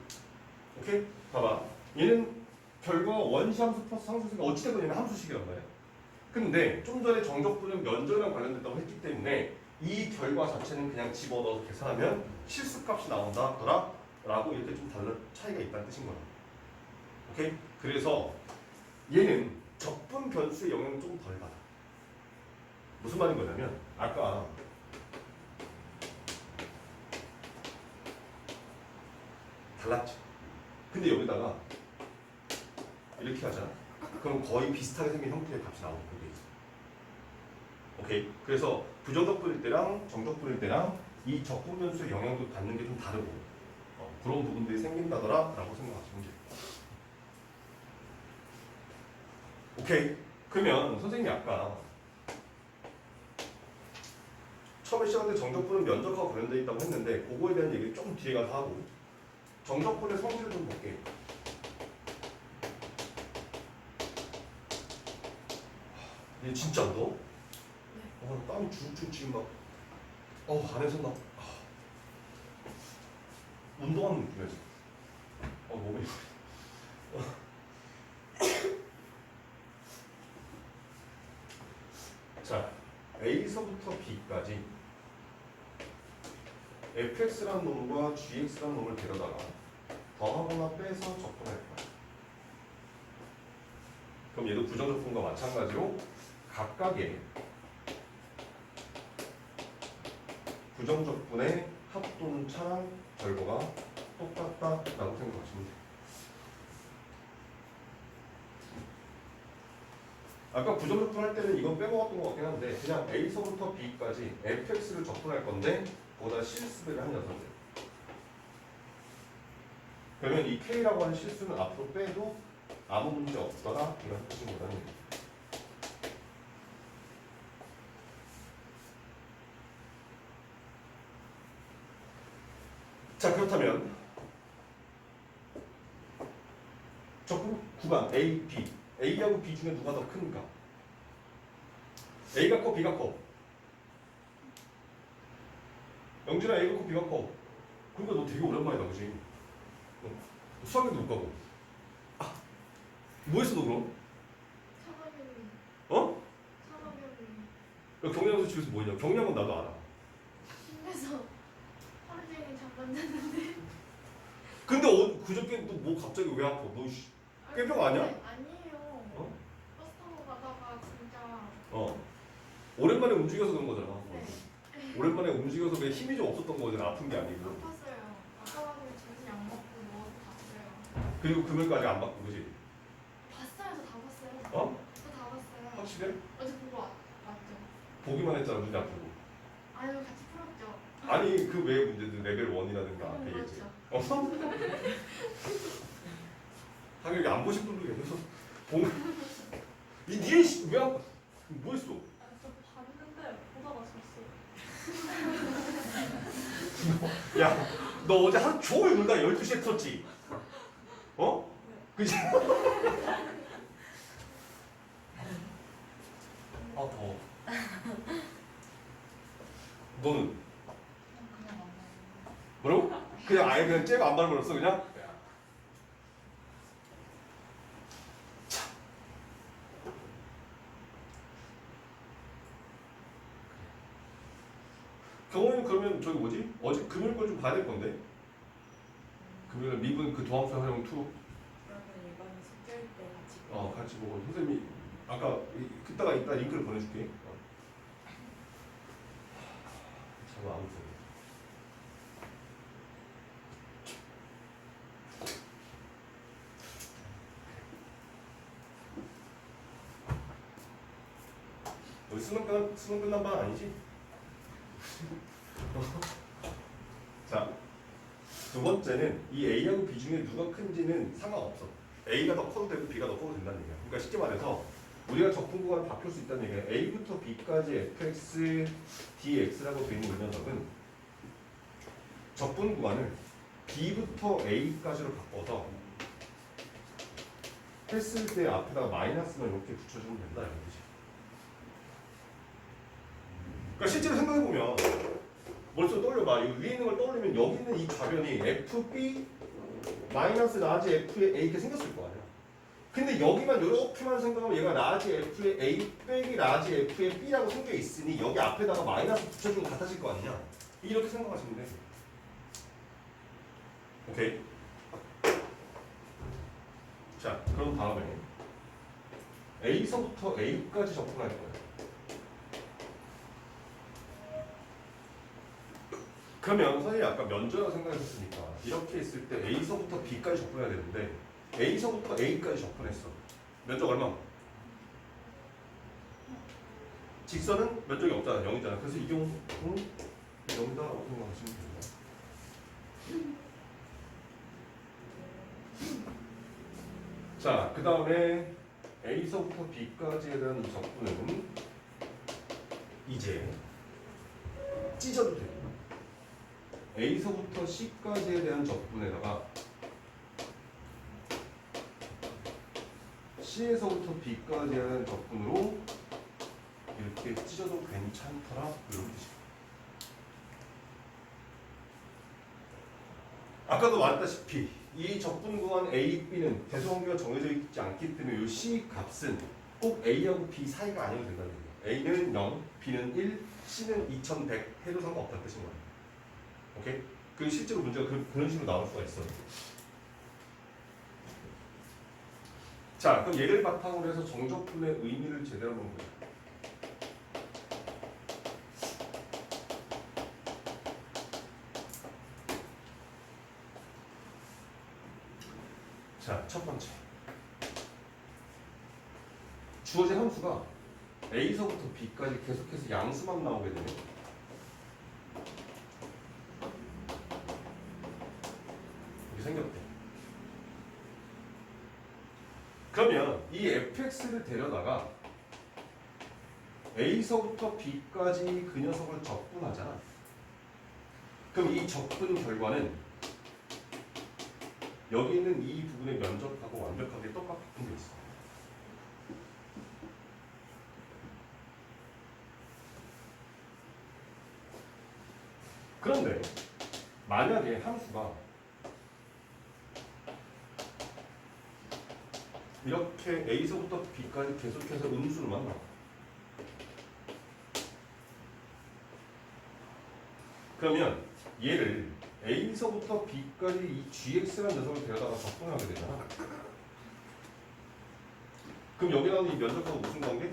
오케이? 봐봐. 얘는 결과가 원시함수 플러스 상수니까 어찌됐건 얘는 함수식이란 말이야. 근데 좀 전에 정적분은 면적이랑 관련됐다고 했기 때문에 이 결과 자체는 그냥 집어넣어서 계산하면 실수값이 나온다더라 라고 이렇게 좀 달라 차이가 있다는 뜻인 거야. 오케이? 그래서 얘는 적분 변수의 영향을 좀 덜 받아. 무슨 말인 거냐면 아까 달랐죠. 근데 여기다가 이렇게 하잖아. 그럼 거의 비슷하게 생긴 형태의 값이 나오게 돼 있어. 오케이? 그래서 부정적분일 때랑 정적분일 때랑 이 적분 변수의 영향도 받는 게 좀 다르고 그런 부분들이 생긴다더라 라고 생각하시면 돼요. 오케이? 그러면 선생님이 아까 처음에 시작할 때 정적분은 면적하고 관련되어 있다고 했는데 그거에 대한 얘기를 좀 뒤에 가서 하고 정적분의 성질을 좀 볼게요. 얘 진짜 안 더워? 네. 땀이 줄줄 지금 막 안에서 막 운동하는 느낌이었어. 몸이 자, A서부터 B까지 fx라는 놈과 gx라는 놈을 데려다가 더하거나 빼서 적분할 거야. 그럼 얘도 부정적분과 마찬가지로 각각의 부정적분의 합 또는 차랑 결과가 똑같다라고 생각하시면 돼요. 아까 부정적분 할 때는 이건 빼먹었던 것 같긴 한데 그냥 A서부터 B까지 fx를 적분할 건데 거기다 실수배를 한 녀석이에요. 그러면 이 K라고 하는 실수는 앞으로 빼도 아무 문제 없더라 이런 뜻인 거라는 얘기죠. 자, 그렇다면 적분 구간 A, B, A하고 B 중에 누가 더 큰가? A가 커, B가 커? 영준아, A가 커, B가 커? 그러니까 너 되게 오랜만이다, 그지? 수학에도 못 가고. 아, 뭐 했어 너 그럼? 상업용리. 어? 상업용리. 경량에서 집에서 뭐 했냐? 경량은 나도 알아. 집에서 하루 종일 잠만 잤는데. 근데 그저께 또 뭐 갑자기 왜 아파? 너 꾀병 아니야? 아니에요. 어? 버스 타고 가다가 진짜. 오랜만에 움직여서 그런 거잖아. 네. 오랜만에 움직여서 왜 힘이 좀 없었던 거잖아. 아픈 게 아니고. 아팠어요. 아까워서 점심 약 먹고 누워서 잤어요. 그리고 금요일까지 안 받고 그지? 봤어요. 저 다 봤어요. 어? 저 다 봤어요. 확실해? 어제 보고 왔죠. 보기만 했잖아. 눈이 아프고. 아유 같이 풀었죠. 아니 그 외의 문제들 레벨 1이라든가 그건 되겠지. 그렇죠. 하긴 여기 안 보신 분들 계셔서 니네 왜안 뭐 했어? 아, 저 봤는데 보다가 잤어요. 야, 너 어제 하루 종일 놀다 12시에 틀었지? 어? 그지? 아, 더워. 너는? 그냥 안 봐요. 뭐라고? 그냥 아예 그냥 쟤가 안 밟아버렸어 그냥? 경호는 그러면 저기 뭐지? 어제 금요일 걸 좀 봐야 될 건데? 금요일 미분 그 도함수 활용 2 그러면 이번에 숙제할 때 같이 같이 보고 선생님이 아까 그따가 이따 링크를 보내줄게. 참 아무튼 우리 수능 끝난 반 아니지? 자, 두 번째는 이 A하고 B 중에 누가 큰지는 상관없어. A가 더 커도 되고 B가 더 커도 된다는 얘기야. 그러니까 쉽게 말해서 우리가 적분 구간을 바꿀 수 있다는 얘기야. A부터 B까지 fx, dx라고 되어 있는 이 녀석은 적분 구간을 B부터 A까지로 바꿔서 했을 때 앞에다가 마이너스만 이렇게 붙여주면 된다 이거지. 그러니까 실제로 생각해보면 벌써 떠올려봐. 이 위에 있는 걸 떠올리면 여기 있는 이 좌변이 FB 마이너스 라지 F의 A 이렇게 생겼을 거 아니야. 근데 여기만 이렇게만 생각하면 얘가 라지 F의 A 빼기 라지 F의 B라고 생겨 있으니 여기 앞에다가 마이너스 붙여주면 같아질 거 아니냐. 이렇게 생각하시면 돼. 오케이. 자, 그럼 다음에 A서부터 A까지 접근할 거예요. 그러면 선생님이 아까 면적이라고 생각했으니까 이렇게 있을 때 A서부터 B까지 접근해야 되는데 A서부터 A까지 접근했어. 면적 얼마? 직선은 면적이 없잖아. 0이잖아. 그래서 이 경우는 0이다라고 생각하시면 됩니다. 자, 그 다음에 A서부터 B까지에 대한 이 접근은 이제 찢어도 돼요. A서부터 C까지에 대한 접근에다가 C에서부터 B까지에 대한 접근으로 이렇게 찢어도 괜찮더라 이런 뜻이에요. 아까도 말했다시피 이 접분 구간 A, B는 대소관계가 정해져 있지 않기 때문에 이 C 값은 꼭 A하고 B 사이가 아니어도 된다는 얘기예요. A는 0, B는 1, C는 2100 해도 상관없다는 뜻인 거예요. 오케이? 그 실제로 문제가 그런 식으로 나올 수가 있어요. 자, 그럼 얘를 바탕으로 해서 정적분의 의미를 제대로 한번 보자. 자, 첫 번째. 주어진 함수가 A서부터 B까지 계속해서 양수만 나오게 되면 이렇게 생겼대. qx를 데려다가 a서부터 b까지 그 녀석을 적분하잖아. 그럼 이 적분 결과는 여기 있는 이 부분의 면적하고 완벽하게 똑같은 게 있어. 그런데 만약에 함수가 이렇게 a서부터 b까지 계속해서 음수를 만나. 그러면 얘를 a서부터 b까지 이 gx라는 녀석을 데려다가 적분하게 되잖아. 그럼 여기 나오는 이 면적하고 무슨 관계?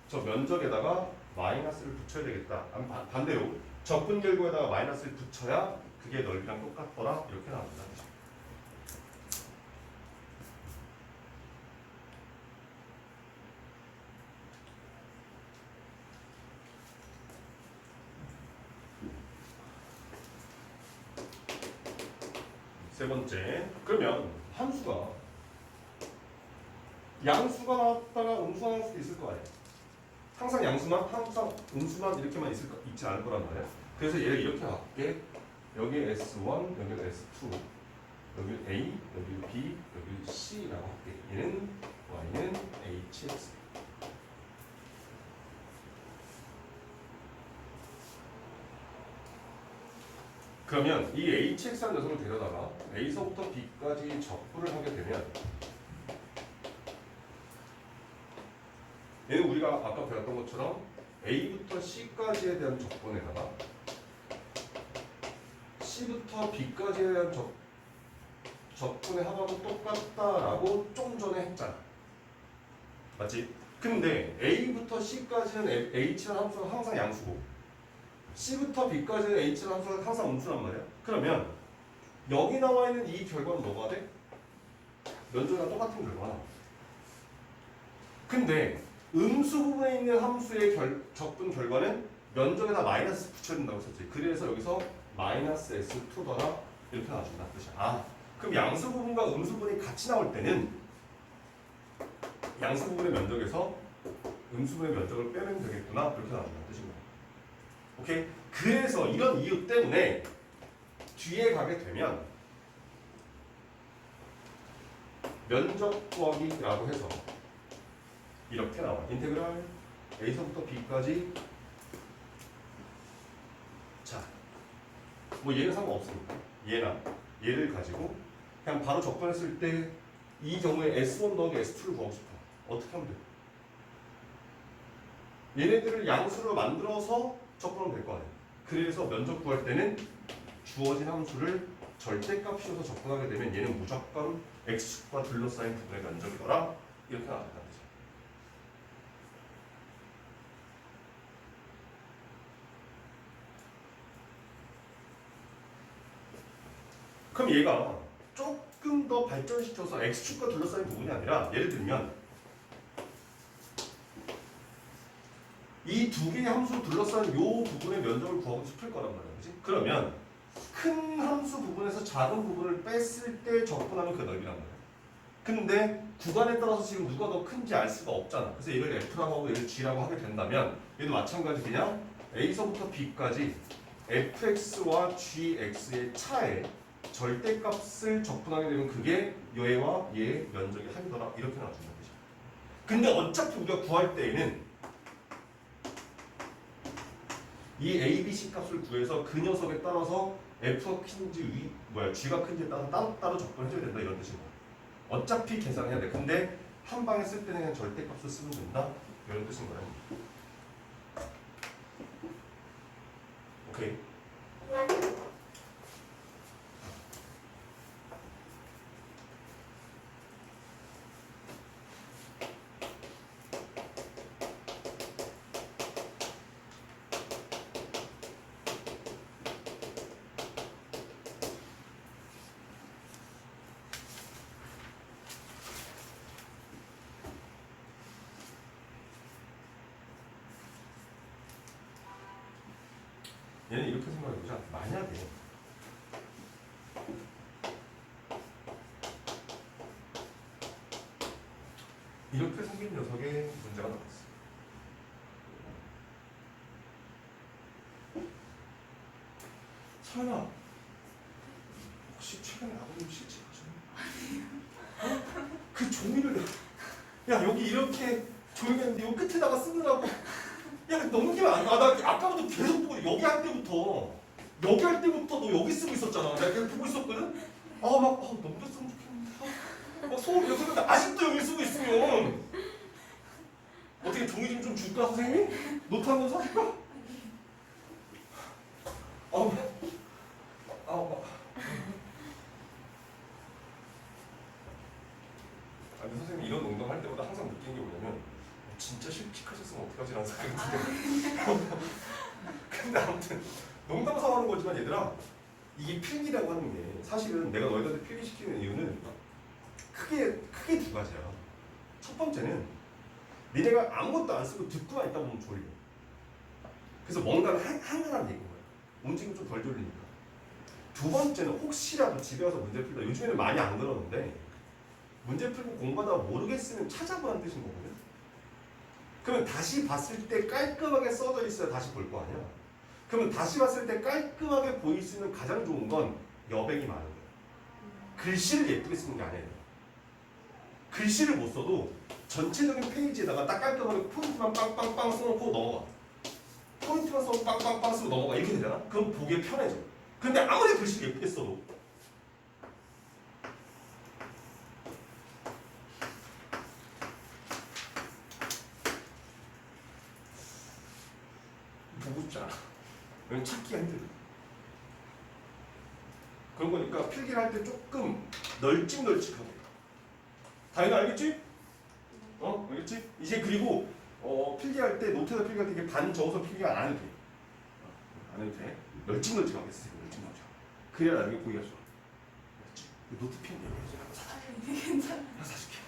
저 면적에다가 마이너스를 붙여야 되겠다. 반대로 적분 결과에다가 마이너스를 붙여야 그게 넓이랑 똑같더라. 이렇게 나옵니다. 세 번째, 그러면 함수가 양수가 나왔다가 음수가 나올 수도 있을 거 아니에요. 항상 양수만, 항상 음수만 이렇게만 있지 않을 거란 말이에요. 그래서 얘를 이렇게 바꿀게. 여기 S1, 여기 S2, 여기 A, 여기 B, 여기 C라고 할게. 얘는 Y는 HX. 그러면 이 HX라는 녀석을 데려다가 A서부터 B까지 적분을 하게 되면 얘는 우리가 아까 배웠던 것처럼 A부터 C까지에 대한 적분에다가 C부터 B까지에 대한 적분의 합하고 똑같다라고 좀 전에 했잖아. 맞지? 근데 A부터 C까지는 H라는 함수가 항상 양수고 C부터 B까지는 H라는 함수가 항상 음수란 말이야. 그러면 여기 나와 있는 이 결과는 뭐가 돼? 면적이랑 똑같은 결과나. 근데 음수 부분에 있는 함수의 적분 결과는 면적에다 마이너스 붙여야 된다고 했었지. 그래서 여기서 마이너스 S2더라 이렇게 나와준다는 뜻이야. 아, 그럼 양수 부분과 음수 부분이 같이 나올 때는 양수 부분의 면적에서 음수 부분의 면적을 빼면 되겠구나. 이렇게 나온다는 뜻인 거야. 오케이? 그래서 이런 이유 때문에 뒤에 가게 되면 면적 구하기라고 해서 이렇게 나와. 인테그랄 A서부터 B까지. 자, 뭐 얘는 상관없으니까 얘를 가지고 그냥 바로 적분했을 때 이 경우에 S1 더하기 S2를 구하고 싶어. 어떻게 하면 돼? 얘네들을 양수로 만들어서 적분하면 될 거 아니야. 그래서 면적 구할 때는 주어진 함수를 절대값 씌워서 적분하게 되면 얘는 무조건 X축과 둘러싸인 부분의 면적이더라. 이렇게 나왔다는 거지. 그럼 얘가 조금 더 발전시켜서 X축과 둘러싸인 부분이 아니라 예를 들면 이 두 개의 함수 둘러싸인 요 부분의 면적을 구하고 싶을 거란 말이야. 그치? 그러면 큰 함수 부분에서 작은 부분을 뺐을 때 적분하면 그 넓이란 말이야. 근데 구간에 따라서 지금 누가 더 큰지 알 수가 없잖아. 그래서 얘를 F라고 하고 얘를 G라고 하게 된다면 얘도 마찬가지 그냥 A서부터 B까지 fx와 gx의 차에 절대값을 적분하게 되면 그게 얘와 얘의 면적이 합이더라. 이렇게 나와준다는 거죠. 근데 어차피 우리가 구할 때에는 이 A, B, C 값을 구해서 그 녀석에 따라서 F가 큰지 G가 큰지에 따라서 따로따로 적분해줘야 된다. 이런 뜻인 거야. 어차피 계산해야 돼. 근데 한 방에 쓸 때는 그냥 절대값을 쓰면 된다. 이런 뜻인 거야. 오케이. 얘는 이렇게 생각해보자. 만약에 이렇게 생긴 녀석의 문제가 나왔어. 서연아, 혹시 최근에 아버님 실직하셨니? 그 종이를 야 여기 이렇게 종이했는데 요 끝에다가 쓰느라고 야 넘기면 안 돼. 나 아까부터 계속 보고 여기 할 때부터 너 여기 쓰고 있었잖아. 내가 계속 보고 있었거든. 넘겼으면 좋겠는데. 막 소름 돋는데 아직도 여기 쓰고 있으면 어떻게 종이 좀 줄까 선생님? 노트 한 번 사줄까? 근데 선생님 이런 농담 할 때마다 항상 느끼는 게 뭐냐면 진짜 실직하셨으면 어떡하지라는 생각이 드는데 근데 아무튼 농담 삼아 하는 거지만 얘들아 이게 필기라고 하는 게 사실은 내가 너희들한테 필기시키는 이유는 크게 두 가지야. 첫 번째는 니네가 아무것도 안 쓰고 듣고만 있다 보면 졸려. 그래서 뭔가를 하느라는 얘기인 거야. 움직이면 좀 덜 졸리니까. 두 번째는 혹시라도 집에 와서 문제 풀다 요즘에는 많이 안 그러는데 문제 풀고 공부하다가 모르겠으면 찾아보라는 뜻인 거거든. 그러면 다시 봤을 때 깔끔하게 써져 있어야 다시 볼 거 아니야. 그러면 다시 봤을 때 깔끔하게 보일 수 있는 가장 좋은 건 여백이 많은 거야. 글씨를 예쁘게 쓰는 게 아니야. 글씨를 못 써도 전체적인 페이지에다가 딱 깔끔하게 포인트만 빵빵빵 써놓고 넘어가. 포인트만 써놓고 빵빵빵 쓰고 넘어가. 이렇게 되잖아? 그럼 보기에 편해져. 근데 아무리 글씨를 예쁘게 써도 보고 싶지 않아. 왜냐면 찾기가 힘들어. 그런 거니까 필기를 할 때 조금 널찍널찍하게. 다이나 알겠지? 알겠지? 이제 그리고 필기할 때 노트에다 필기할 때 이게 반 적어서 필기가 안 해도 돼. 안 해도 돼. 널찍널찍하게 쓰세요. 널찍널찍. 그래야 나중에 보기가 좋아. 알겠지? 노트 필기 얘기해줘. 괜찮아. 하나 사줄게.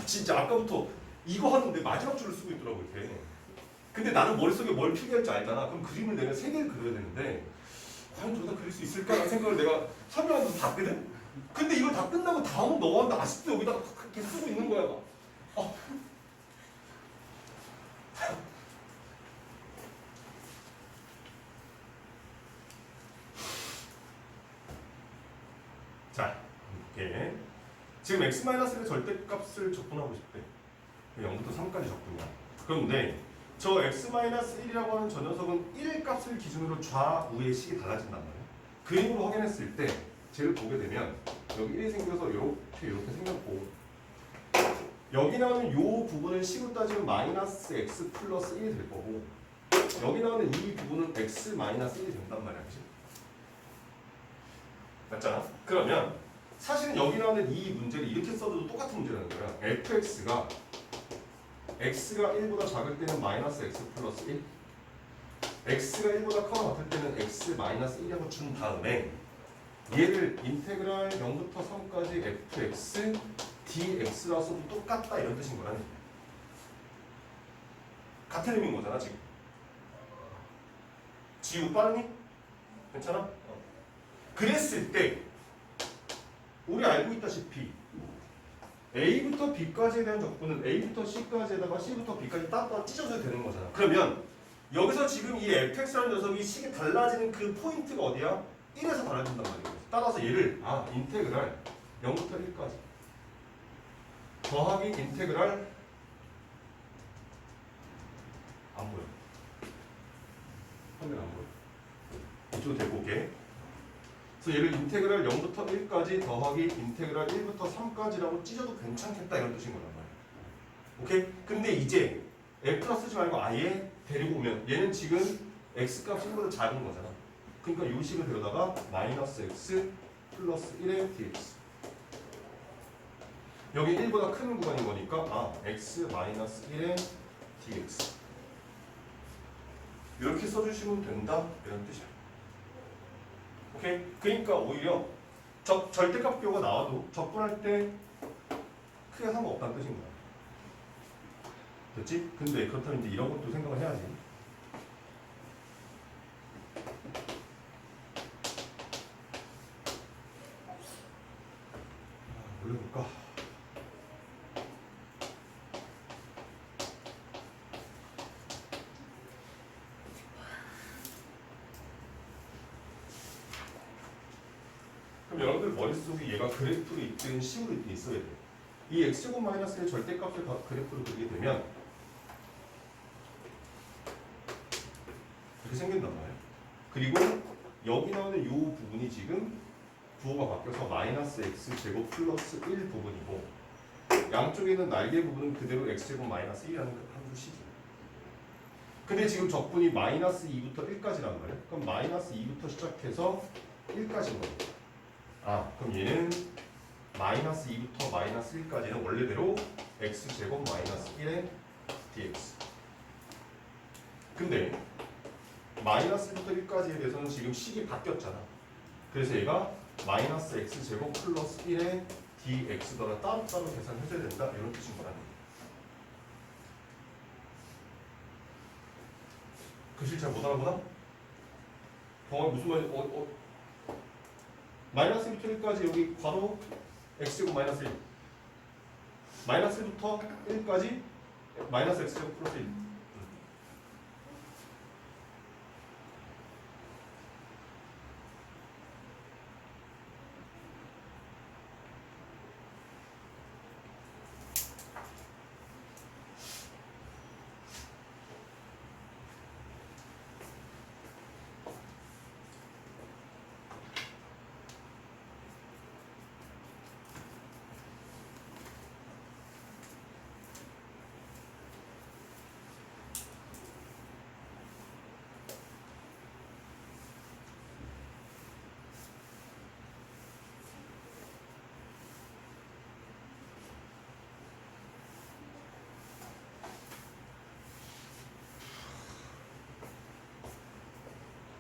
진짜 아까부터 이거 하는데 마지막 줄을 쓰고 있더라고 이렇게. 근데 나는 머릿속에 뭘 필기할지 알잖아. 그럼 그림을 내가 3개를 그려야 되는데 과연 저기다 그릴 수 있을까라는 생각을 내가 설명하면서 봤거든? 근데 이걸 다 끝나고 다음은 넘어갔는데 아직도 여기다가 이렇게 쓰고 있는 거야 막. 자, 이렇게 지금 x-1의 절대값을 적분하고 싶대. 0부터 3까지 적분이야. 그런데 저 x-1이라고 하는 저 녀석은 1 값을 기준으로 좌우의 식이 달라진단 말이야. 그림으로 확인했을 때 쟤를 보게 되면 여기 1이 생겨서 이렇게 생겼고 여기 나오는 이 부분은 식으로 따지면 마이너스 x 플러스 1이 될 거고 여기 나오는 이 부분은 x 마이너스 1이 된단 말이야. 그치? 맞잖아? 그러면 사실은 여기 나오는 이 문제를 이렇게 써도 똑같은 문제라는 거야. fx가 x가 1보다 작을 때는 마이너스 x 플러스 1 x가 1보다 커나 같을 때는 x 마이너스 1이라고 준 다음에 얘를 인테그랄 0부터 3까지 fx dx라 써도 똑같다 이런 뜻인 거라는 얘기야. 같은 의미인 거잖아 지금. 지우 빠르니? 괜찮아? 그랬을 때 우리 알고 있다시피 A부터 B까지에 대한 적분은 A부터 C까지에다가 C부터 B까지 따로 찢어져도 되는 거잖아. 그러면 여기서 지금 이 fx라는 녀석이 식이 달라지는 그 포인트가 어디야? 1에서 달라진단 말이에요. 따라서 얘를 인테그랄 0부터 1까지 더하기 인테그랄 안 보여. 화면 안 보여. 이쪽으로 데리고 올게. 그래서 얘를 인테그랄 0부터 1까지 더하기 인테그랄 1부터 3까지라고 찢어도 괜찮겠다 이런 뜻인 거란 말이야. 오케이? 근데 이제 F나 쓰지 말고 아예 데리고 오면 얘는 지금 X값이 1보다 작은 거잖아. 그러니까 이 식을 데려다가 마이너스 X 플러스 1의 dx 여기 1보다 큰 구간인 거니까 X 마이너스 1의 dx 이렇게 써주시면 된다 이런 뜻이야. 오케이? 그러니까 오히려 절대값 기호가 나와도 적분할 때 크게 상관없다는 뜻인 거야. 됐지? 근데 그렇다면 이제 이런 것도 생각을 해야지. 올려볼까? 그럼 여러분들 머릿속에 얘가 그래프로 있든 식으로 있든 있어야 돼요. 이 x제곱 마이너스의 절대값을 그래프로 그리게 되면 이렇게 생긴단 말이에요. 그리고 여기 나오는 이 부분이 지금 부호가 바뀌어서 마이너스 x제곱 플러스 1 부분이고 양쪽에 있는 날개 부분은 그대로 x제곱 마이너스 1이라는 함수식이에요. 근데 지금 적분이 마이너스 2부터 1까지란 말이에요. 그럼 마이너스 2부터 시작해서 1까지인 거예요. 아, 그럼 얘는 마이너스 2부터 마이너스 1까지는 원래대로 x제곱 마이너스 1의 dx. 근데 마이너스 1부터 1까지에 대해서는 지금 식이 바뀌었잖아. 그래서 얘가 마이너스 x제곱 플러스 1의 dx더라 따로따로 계산해줘야 된다 이런 뜻인 거라는 거예요. 글씨 잘 못 알아보나? 무슨 말인지 마이너스 1부터 1까지 여기 괄호 x제곱 마이너스 1 마이너스 1부터 1까지 마이너스 x제곱 플러스 1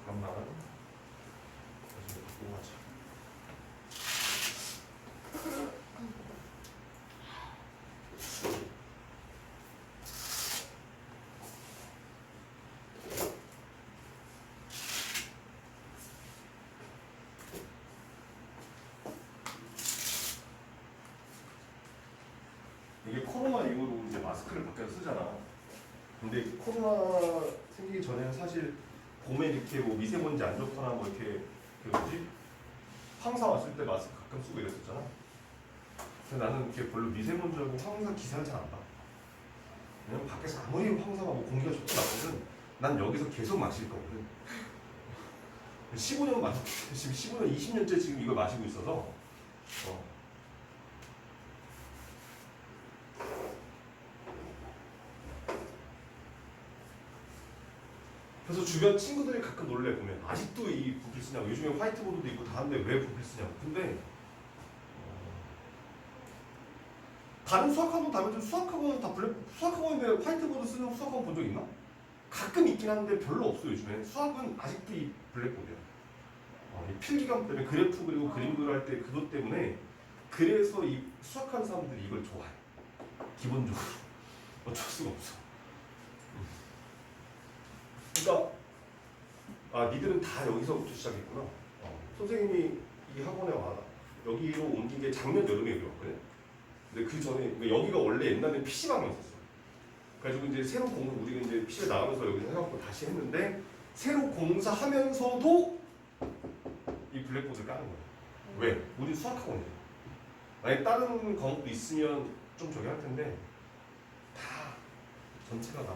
잠깐만 다시 바꾸고 가자. 이게 코로나 이후로 이제 마스크를 밖에서 쓰잖아. 근데 코로나 생기기 전에는 사실 봄에 이렇게 뭐 미세먼지 안 좋거나 뭐 이렇게 그 뭐지 황사 왔을 때 마스크 가끔 쓰고 이랬었잖아. 근데 나는 이렇게 별로 미세먼지하고 황사 기사를 잘 안 봐. 왜냐면 밖에서 아무리 황사가 뭐 공기가 좋지 않거든. 난 여기서 계속 마실 거거든. 15년 지금 15년 20년째 지금 이걸 마시고 있어서. 그래서 주변 친구들이 가끔 놀래 보면 아직도 이 부필 쓰냐고. 요즘에 화이트보드도 있고 다 하는데 왜 부필 쓰냐고. 근데 다른 수학학원 다르면 수학학원은 다 수학학원인데 화이트보드 쓰는 수학학원 본 적 있나? 가끔 있긴 한데 별로 없어요. 요즘에 수학은 아직도 이 블랙보드야. 이 필기감 때문에 그래프 그리고 그림 그릴 때 그것 때문에 그래서 이 수학하는 사람들이 이걸 좋아해. 기본적으로 어쩔 수가 없어. 그러니까 니들은 다 여기서부터 시작했구나. 선생님이 이 학원에 와 여기로 옮긴 게 작년 여름에 여기 왔거든. 근데 그 전에 여기가 원래 옛날에 PC방이었었어. 그래가지고 이제 새로 우리가 이제 PC를 나가면서 여기서 해갖고 다시 했는데 새로 공사하면서도 이 블랙보드를 까는 거야. 왜? 우리 수학학원이야. 만약 다른 과목도 있으면 좀 저기 할 텐데 다 전체가 다.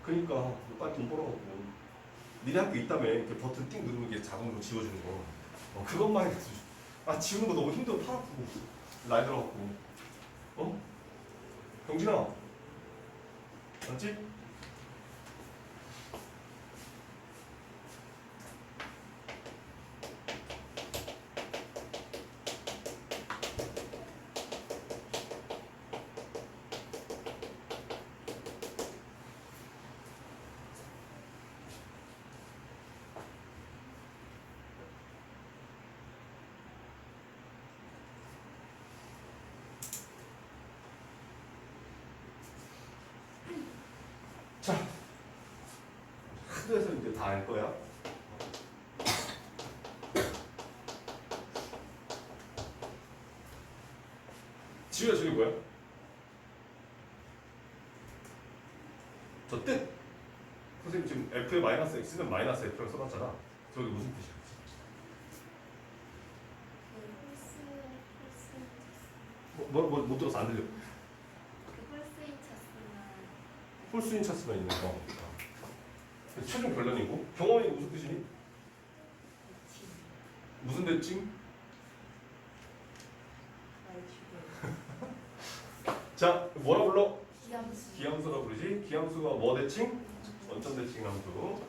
그러니까 빨리 돈 벌어갖고 니네 학교 있다며 이렇게 버튼 띵 누르면 이게 자동으로 지워주는 거. 그것만 해도 지우는 거 너무 힘들어. 팔 아프고 나이 들어갖고. 경진아 맞지? 자, 하도해서 이제 다 알 거야. 지우야 저게 뭐야? 저 뜻. 선생님 지금 F에 마이너스 X는 마이너스 F라고 써놨잖아. 저게 무슨 뜻이야? 못 들어서 안 들려. 홀수인 차수가 있는 거. 최종 결론이고 경험이 무슨 뜻이니? 무슨 대칭? 자, 뭐라 불러? 기함수. 기함수라 부르지. 기함수가 뭐 대칭? 원점 대칭 함수.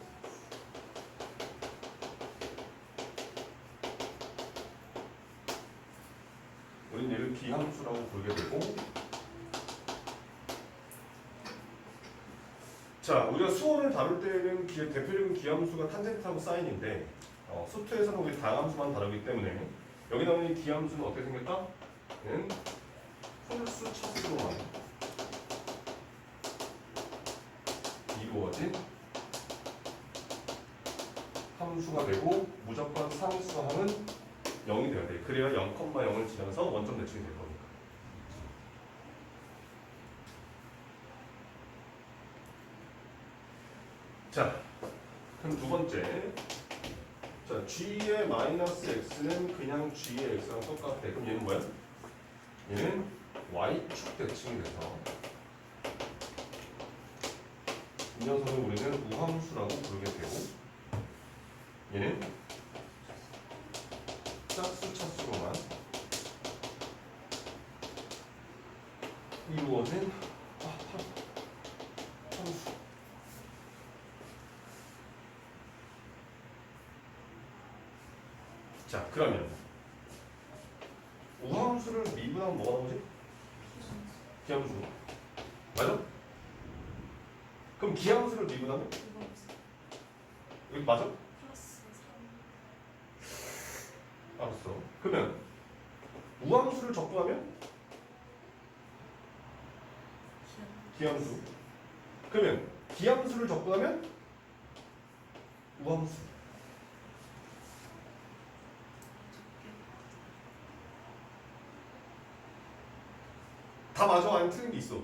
우린 얘를 기함수라고 부르게 되고. 자, 우리가 수원을 다룰 때는 대표적인 기함수가 탄젠트하고 사인인데 수투에서는 우리 당함수만 다루기 때문에 여기 나오는 이 기함수는 어떻게 생겼다? 얘는 홀수 차수로만 이루어진 함수가 되고 무조건 상수함은 0이 돼야 돼. 그래야 0,0을 지나서 원점 대칭이 될 거니까. 자, 그럼 두 번째. 자, g의 마이너스 x는 그냥 g의 x랑 똑같아. 그럼 얘는 뭐야? 얘는 y축 대칭이 돼서 이 녀석을 우리는 우함수라고 부르게 되고 얘는 짝수 차수로만 이루어진 함수. 자, 그러면 우함수를 미분하면 뭐가 나오지? 기함수. 맞아? 그럼 기함수를 미분하면? 여기 맞아? 플러스 3. 알았어. 그러면 우함수를 적분하면? 기함수. 그러면 기함수를 적분하면? 우함수. 다 맞아? 아니면 틀린 게 있어?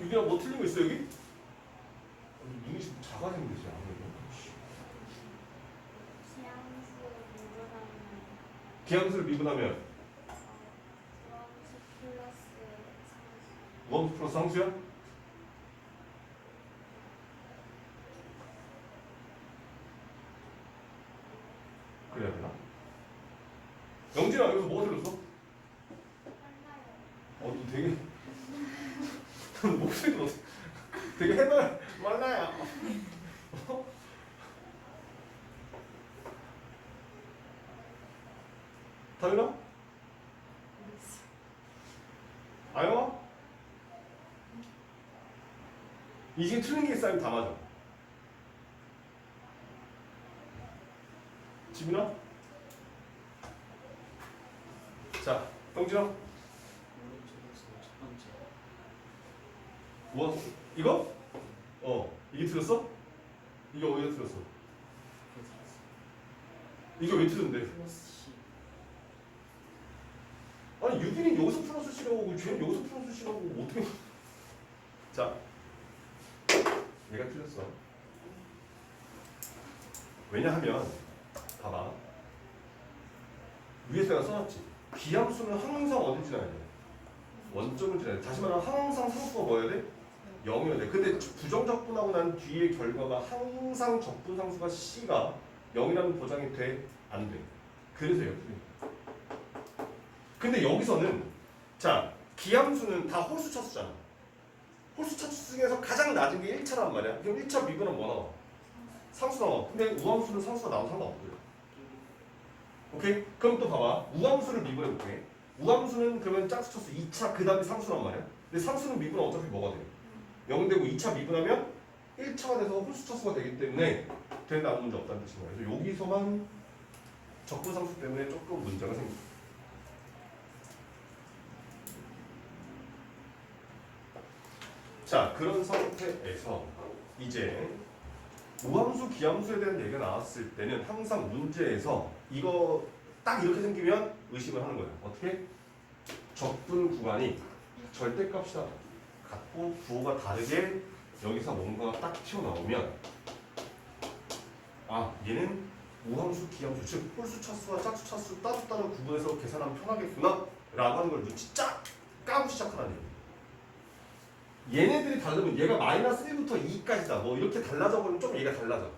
유빈아 뭐 틀린 거 있어 여기? 눈이 좀 작아지는 거지 아무래도. 기함수를 미분하면 우함수 플러스 상수야? 그래야 되나? 영진아 여기서 뭐가 들렸어? 너 되게 목소리도 되게 해말 말라야. 다윤아? 아영아? 이 중에 틀린 게 있으면 다 맞아. 지민아? 자, 동진아? 뭐? 이거? 이게 틀렸어? 이게 어디가 틀렸어? 이게 왜 틀렸는데? 아니 유빈이 여기서 플러스 C라고 하고 쟤는 여기서 플러스 C라고 하고 어떻게? 자, 얘가 틀렸어. 왜냐하면 봐봐, 위에서 내가 써놨지. 기함수는 항상 어디 지나야 돼? 원점을 지나야 돼. 다시 말하면 항상 상수가 뭐여야 돼? 0이어야 돼. 근데 부정적분하고 난 뒤의 결과가 항상 적분 상수가 C가 0이라는 보장이 돼? 안 돼. 그래서 얘가 틀린 거야. 근데 여기서는 자, 기함수는 다 홀수 차수잖아. 홀수 차수 중에서 가장 낮은 게 1차란 말이야. 그럼 1차 미분은 뭐 나와? 상수 나와. 근데 우함수는 상수가 나오면 상관없거든. 오케이? 그럼 또 봐봐. 우함수를 미분해볼게. 우함수는 그러면 짝수 차수 2차 그 다음에 상수란 말이야. 근데 상수는 미분은 어차피 뭐가 돼? 0 되고 2차 미분하면 1차가 돼서 홀수 차수가 되기 때문에 되는 아무 문제 없다는 뜻인 거야. 그래서 여기서만 적분 상수 때문에 조금 문제가 생겨. 자, 그런 상태에서 이제 우함수, 기함수에 대한 얘기가 나왔을 때는 항상 문제에서 이거 딱 이렇게 생기면 의심을 하는 거예요. 어떻게? 적분 구간이 절대값이다 같고 부호가 다르게 여기서 뭔가 딱 튀어나오면 아 얘는 우함수, 기함수, 즉 홀수 차수와 짝수 차수 따로 구분해서 계산하면 편하겠구나 라고 하는 걸 눈치 쫙 까고 시작하라는 얘기. 얘네들이 다르면 얘가 마이너스 1부터 2까지다 뭐 이렇게 달라져 버리면 좀 얘가 달라져.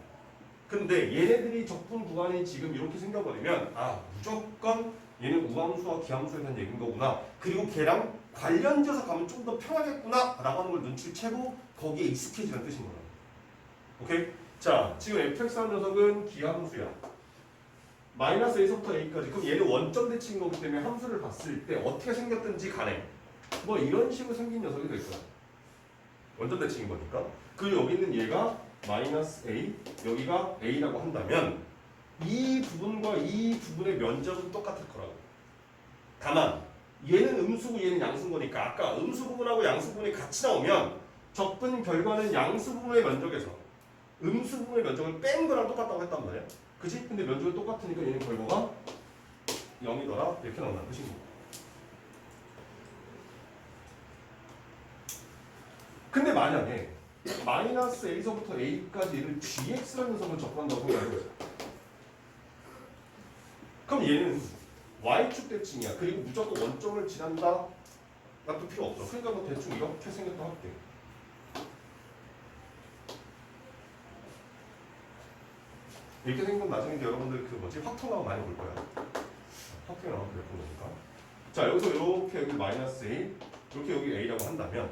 근데 얘네들이 적분 구간이 지금 이렇게 생겨버리면 아 무조건 얘는 우함수와 기함수에 대한 얘기인 거구나. 그리고 걔랑 관련지어서 가면 좀 더 편하겠구나 라고 하는 걸 눈치를 채고 거기에 익숙해지는 뜻인 거야. 오케이? 자 지금 fx라는 녀석은 기함수야. 마이너스 A서부터 A까지. 그럼 얘는 원점 대칭인 거기 때문에 함수를 봤을 때 어떻게 생겼든지 간에 뭐 이런 식으로 생긴 녀석이 될 거야. 원점 대칭인 거니까. 그리고 여기 있는 얘가 마이너스 A, 여기가 A라고 한다면 이 부분과 이 부분의 면적은 똑같을 거라고. 다만 얘는 음수고 얘는 양수인 거니까 아까 음수 부분하고 양수 부분이 같이 나오면 적분 결과는 양수 부분의 면적에서 음수 부분의 면적을 뺀 거랑 똑같다고 했단 말이야. 그치? 근데 면적이 똑같으니까 얘는 결과가 0이더라 이렇게 나온다는 뜻인 거고. 근데 만약에 마이너스 A서부터 A까지 얘를 gx라는 녀석을 접근한다고 생각해보자. 그럼 얘는 y축 대칭이야. 그리고 무조건 원점을 지난다 놔도 필요 없어. 그러니까 뭐 대충 이렇게 생겼다 할게. 이렇게 생기면 나중에 이제 여러분들 그 뭐지 확통 나오면 많이 볼 거야. 확통이 나오면 그럴 거니까. 자 여기서 이렇게 여기 마이너스 A, 이렇게 여기 A라고 한다면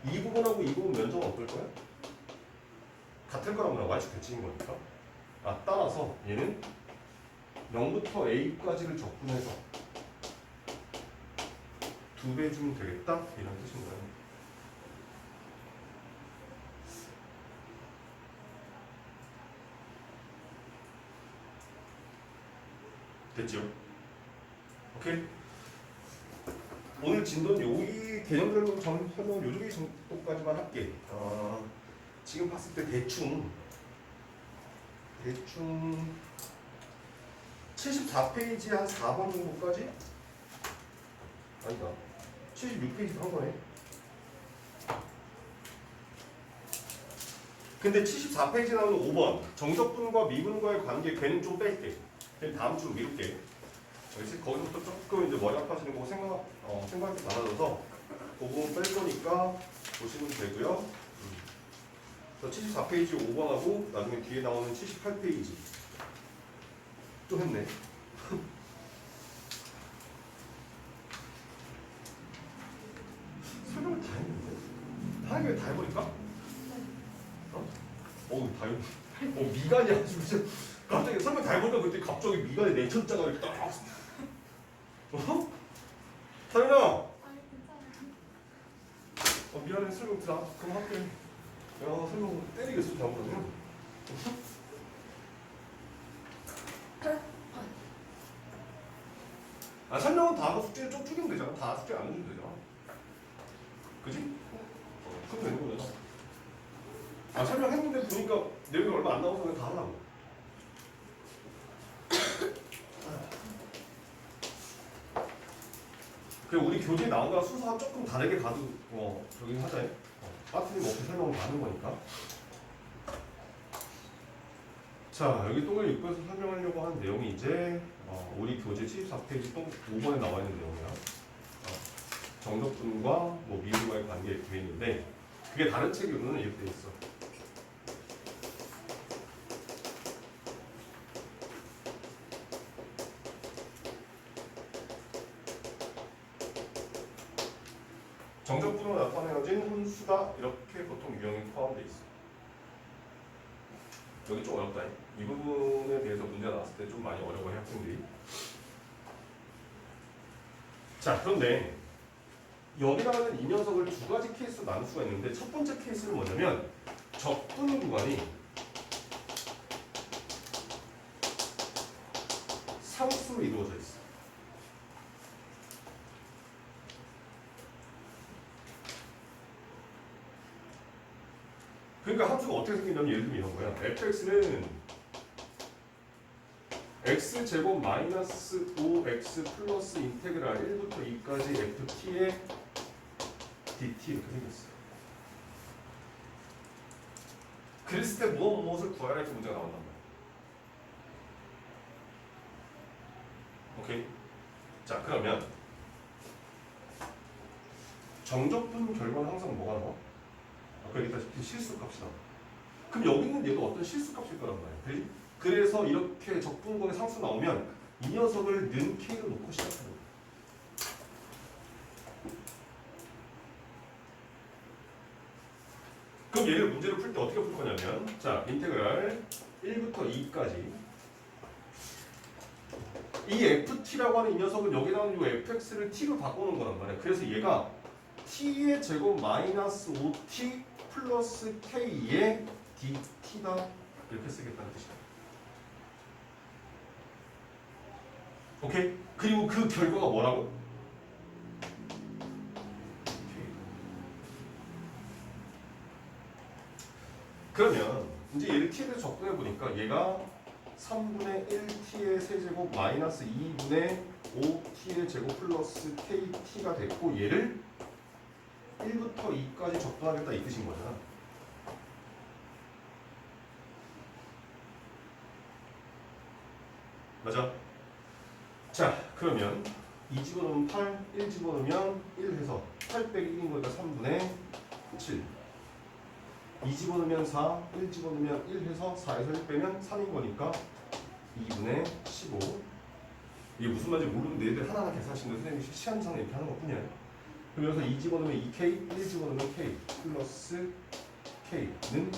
이 부분하고 이 부분 면적은 어떨 거야? 같을 거라고 나 y축 대칭인 거니까. 아 따라서 얘는 0부터 A까지를 적분해서 2배 주면 되겠다 이런 뜻인 거예요. 됐죠? 오케이? 오늘 진도는 여기 개념별로 설명 요 정도까지만 할게. 지금 봤을 때 대충 74페이지 한 4번 정도까지? 아니다. 76페이지도 한 거네. 근데 74페이지 나오는 5번 정적분과 미분과의 관계 걔는 좀 뺄게. 걔는 다음 주로 미룰게. 거기서부터 조금 이제 머리 아파지는 거 생각이 많아져서 그 부분 뺄 거니까 보시면 되고요. 74페이지 5번하고 나중에 뒤에 나오는 78페이지 좀 했네. 설명을 다 했는데? 다 해결 다 해버릴까? 다 했네. 미간이 아주 진짜 갑자기 설명 다 해보니까 그때 갑자기 미간에 내천자가 이렇게 딱 사연아! 아니 괜찮아요. 미안해 설명 들어. 그럼 할게. 야 설명 때리겠어 다음번에는. 설명은 다 하고 숙제를 좀 줄이면 되잖아. 다 숙제 안 해주면 되잖아. 그지? 그럼 되는 거잖아. 설명했는데 보니까 내용이 얼마 안 나와서 그냥 다 하려고. 그리고 우리 교재에 나온 거랑 순서가 조금 다르게 가도 저기 하자. 빠트님 없이 설명을 다 하는 거니까. 자 여기 똥을 6번에서 설명하려고 하는 내용이 이제 우리 교재 74페이지 똥 5번에 나와 있는 내용이야. 정적분과 뭐 미분과의 관계 이렇게 돼 있는데 그게 다른 책으로는 이렇게 돼 있어. 정적분으로 나타내어진 혼수다 이렇게 보통 유형이 포함되어 있어. 여기 좀 어렵다. 이 부분에 대해서 문제가 나왔을 때 좀 많이 어려워해 학생들이. 자 그런데 여기다가는 이 녀석을 두 가지 케이스로 나눌 수가 있는데 첫 번째 케이스는 뭐냐면 적분 구간이 상수로 이루어져 있어. 그러니까 함수가 어떻게 생기냐면 예를 들면 이런 거야. fx는 x제곱 마이너스 5x 플러스 인테그랄 1부터 2까지 ft의 dt 이렇게 생겼어. 그랬을 때 무엇을 구하라 이렇게 문제가 나온단 말이야. 오케이? 자, 그러면 정적분 결과는 항상 뭐가 나와? 아까 얘기했다시피 실수값이 나와. 그럼 여기 있는 얘도 어떤 실수값일 거란 말이야. 그지? 그래서 이렇게 적분권의 상수 나오면 이 녀석을 는 K로 놓고 시작하는 거야. 그럼 얘를 문제를 풀 때 어떻게 풀 거냐면, 자, 인테그랄 1부터 2까지 이 ft라고 하는 이 녀석은 여기 나오는 이 fx를 t로 바꾸는 거란 말이야. 그래서 얘가 t의 제곱 마이너스 5t 플러스 k의 dt다 이렇게 쓰겠다는 뜻이야. 오케이? 그리고 그 결과가 뭐라고? 그러면 이제 얘를 t에 대해서 접근해 보니까 얘가 3분의 1t의 세제곱 마이너스 2분의 5t의 제곱 플러스 kt가 됐고 얘를 1부터 2까지 접근하겠다 이 뜻인 거잖아. 맞아? 자, 그러면 2 집어넣으면 8, 1 집어넣으면 1 해서 8 빼기 1인 거니까 3분의 7. 2 집어넣으면 4, 1 집어넣으면 1 해서 4에서 1 빼면 3인 거니까 2분의 15. 이게 무슨 말인지 모르는데 얘들 하나하나 계산하시는 거 선생님이 시간상 이렇게 하는 것 뿐이야. 그러면서 2 집어넣으면 2K, 1 집어넣으면 K 플러스 K는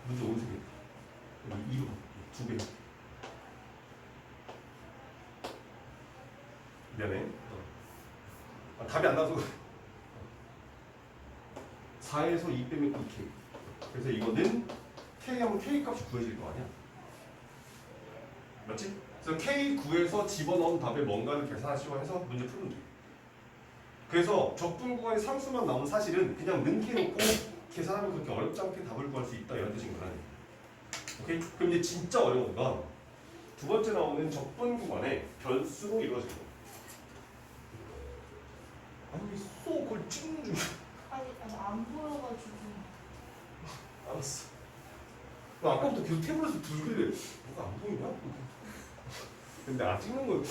문제 오른쪽에 여기 2로 2배. 미안해. 답이 안 나와서 4에서 2 빼면 2K. 그래서 이거는 K 하면 K 값이 구해질 거 아니야? 맞지? 그래서 K 구해서 집어넣은 답에 뭔가를 계산하시고 해서 문제 풀면 돼. 그래서 적분 구간의 상수만 나오면 사실은 그냥 능해놓고 계산하면 그렇게 어렵지 않게 답을 구할 수 있다 이런 뜻인 거라니. 오케이? 그럼 이제 진짜 어려운 건 두 번째 나오는 적분 구간의 변수로 이루어진 거. 아니 쏘 그걸 찍는 중. 아니 안 보여가지고. 알았어. 나 아까부터 계속 태블릿을 들길래 뭐가 안 보이냐? 근데 안 찍는 거.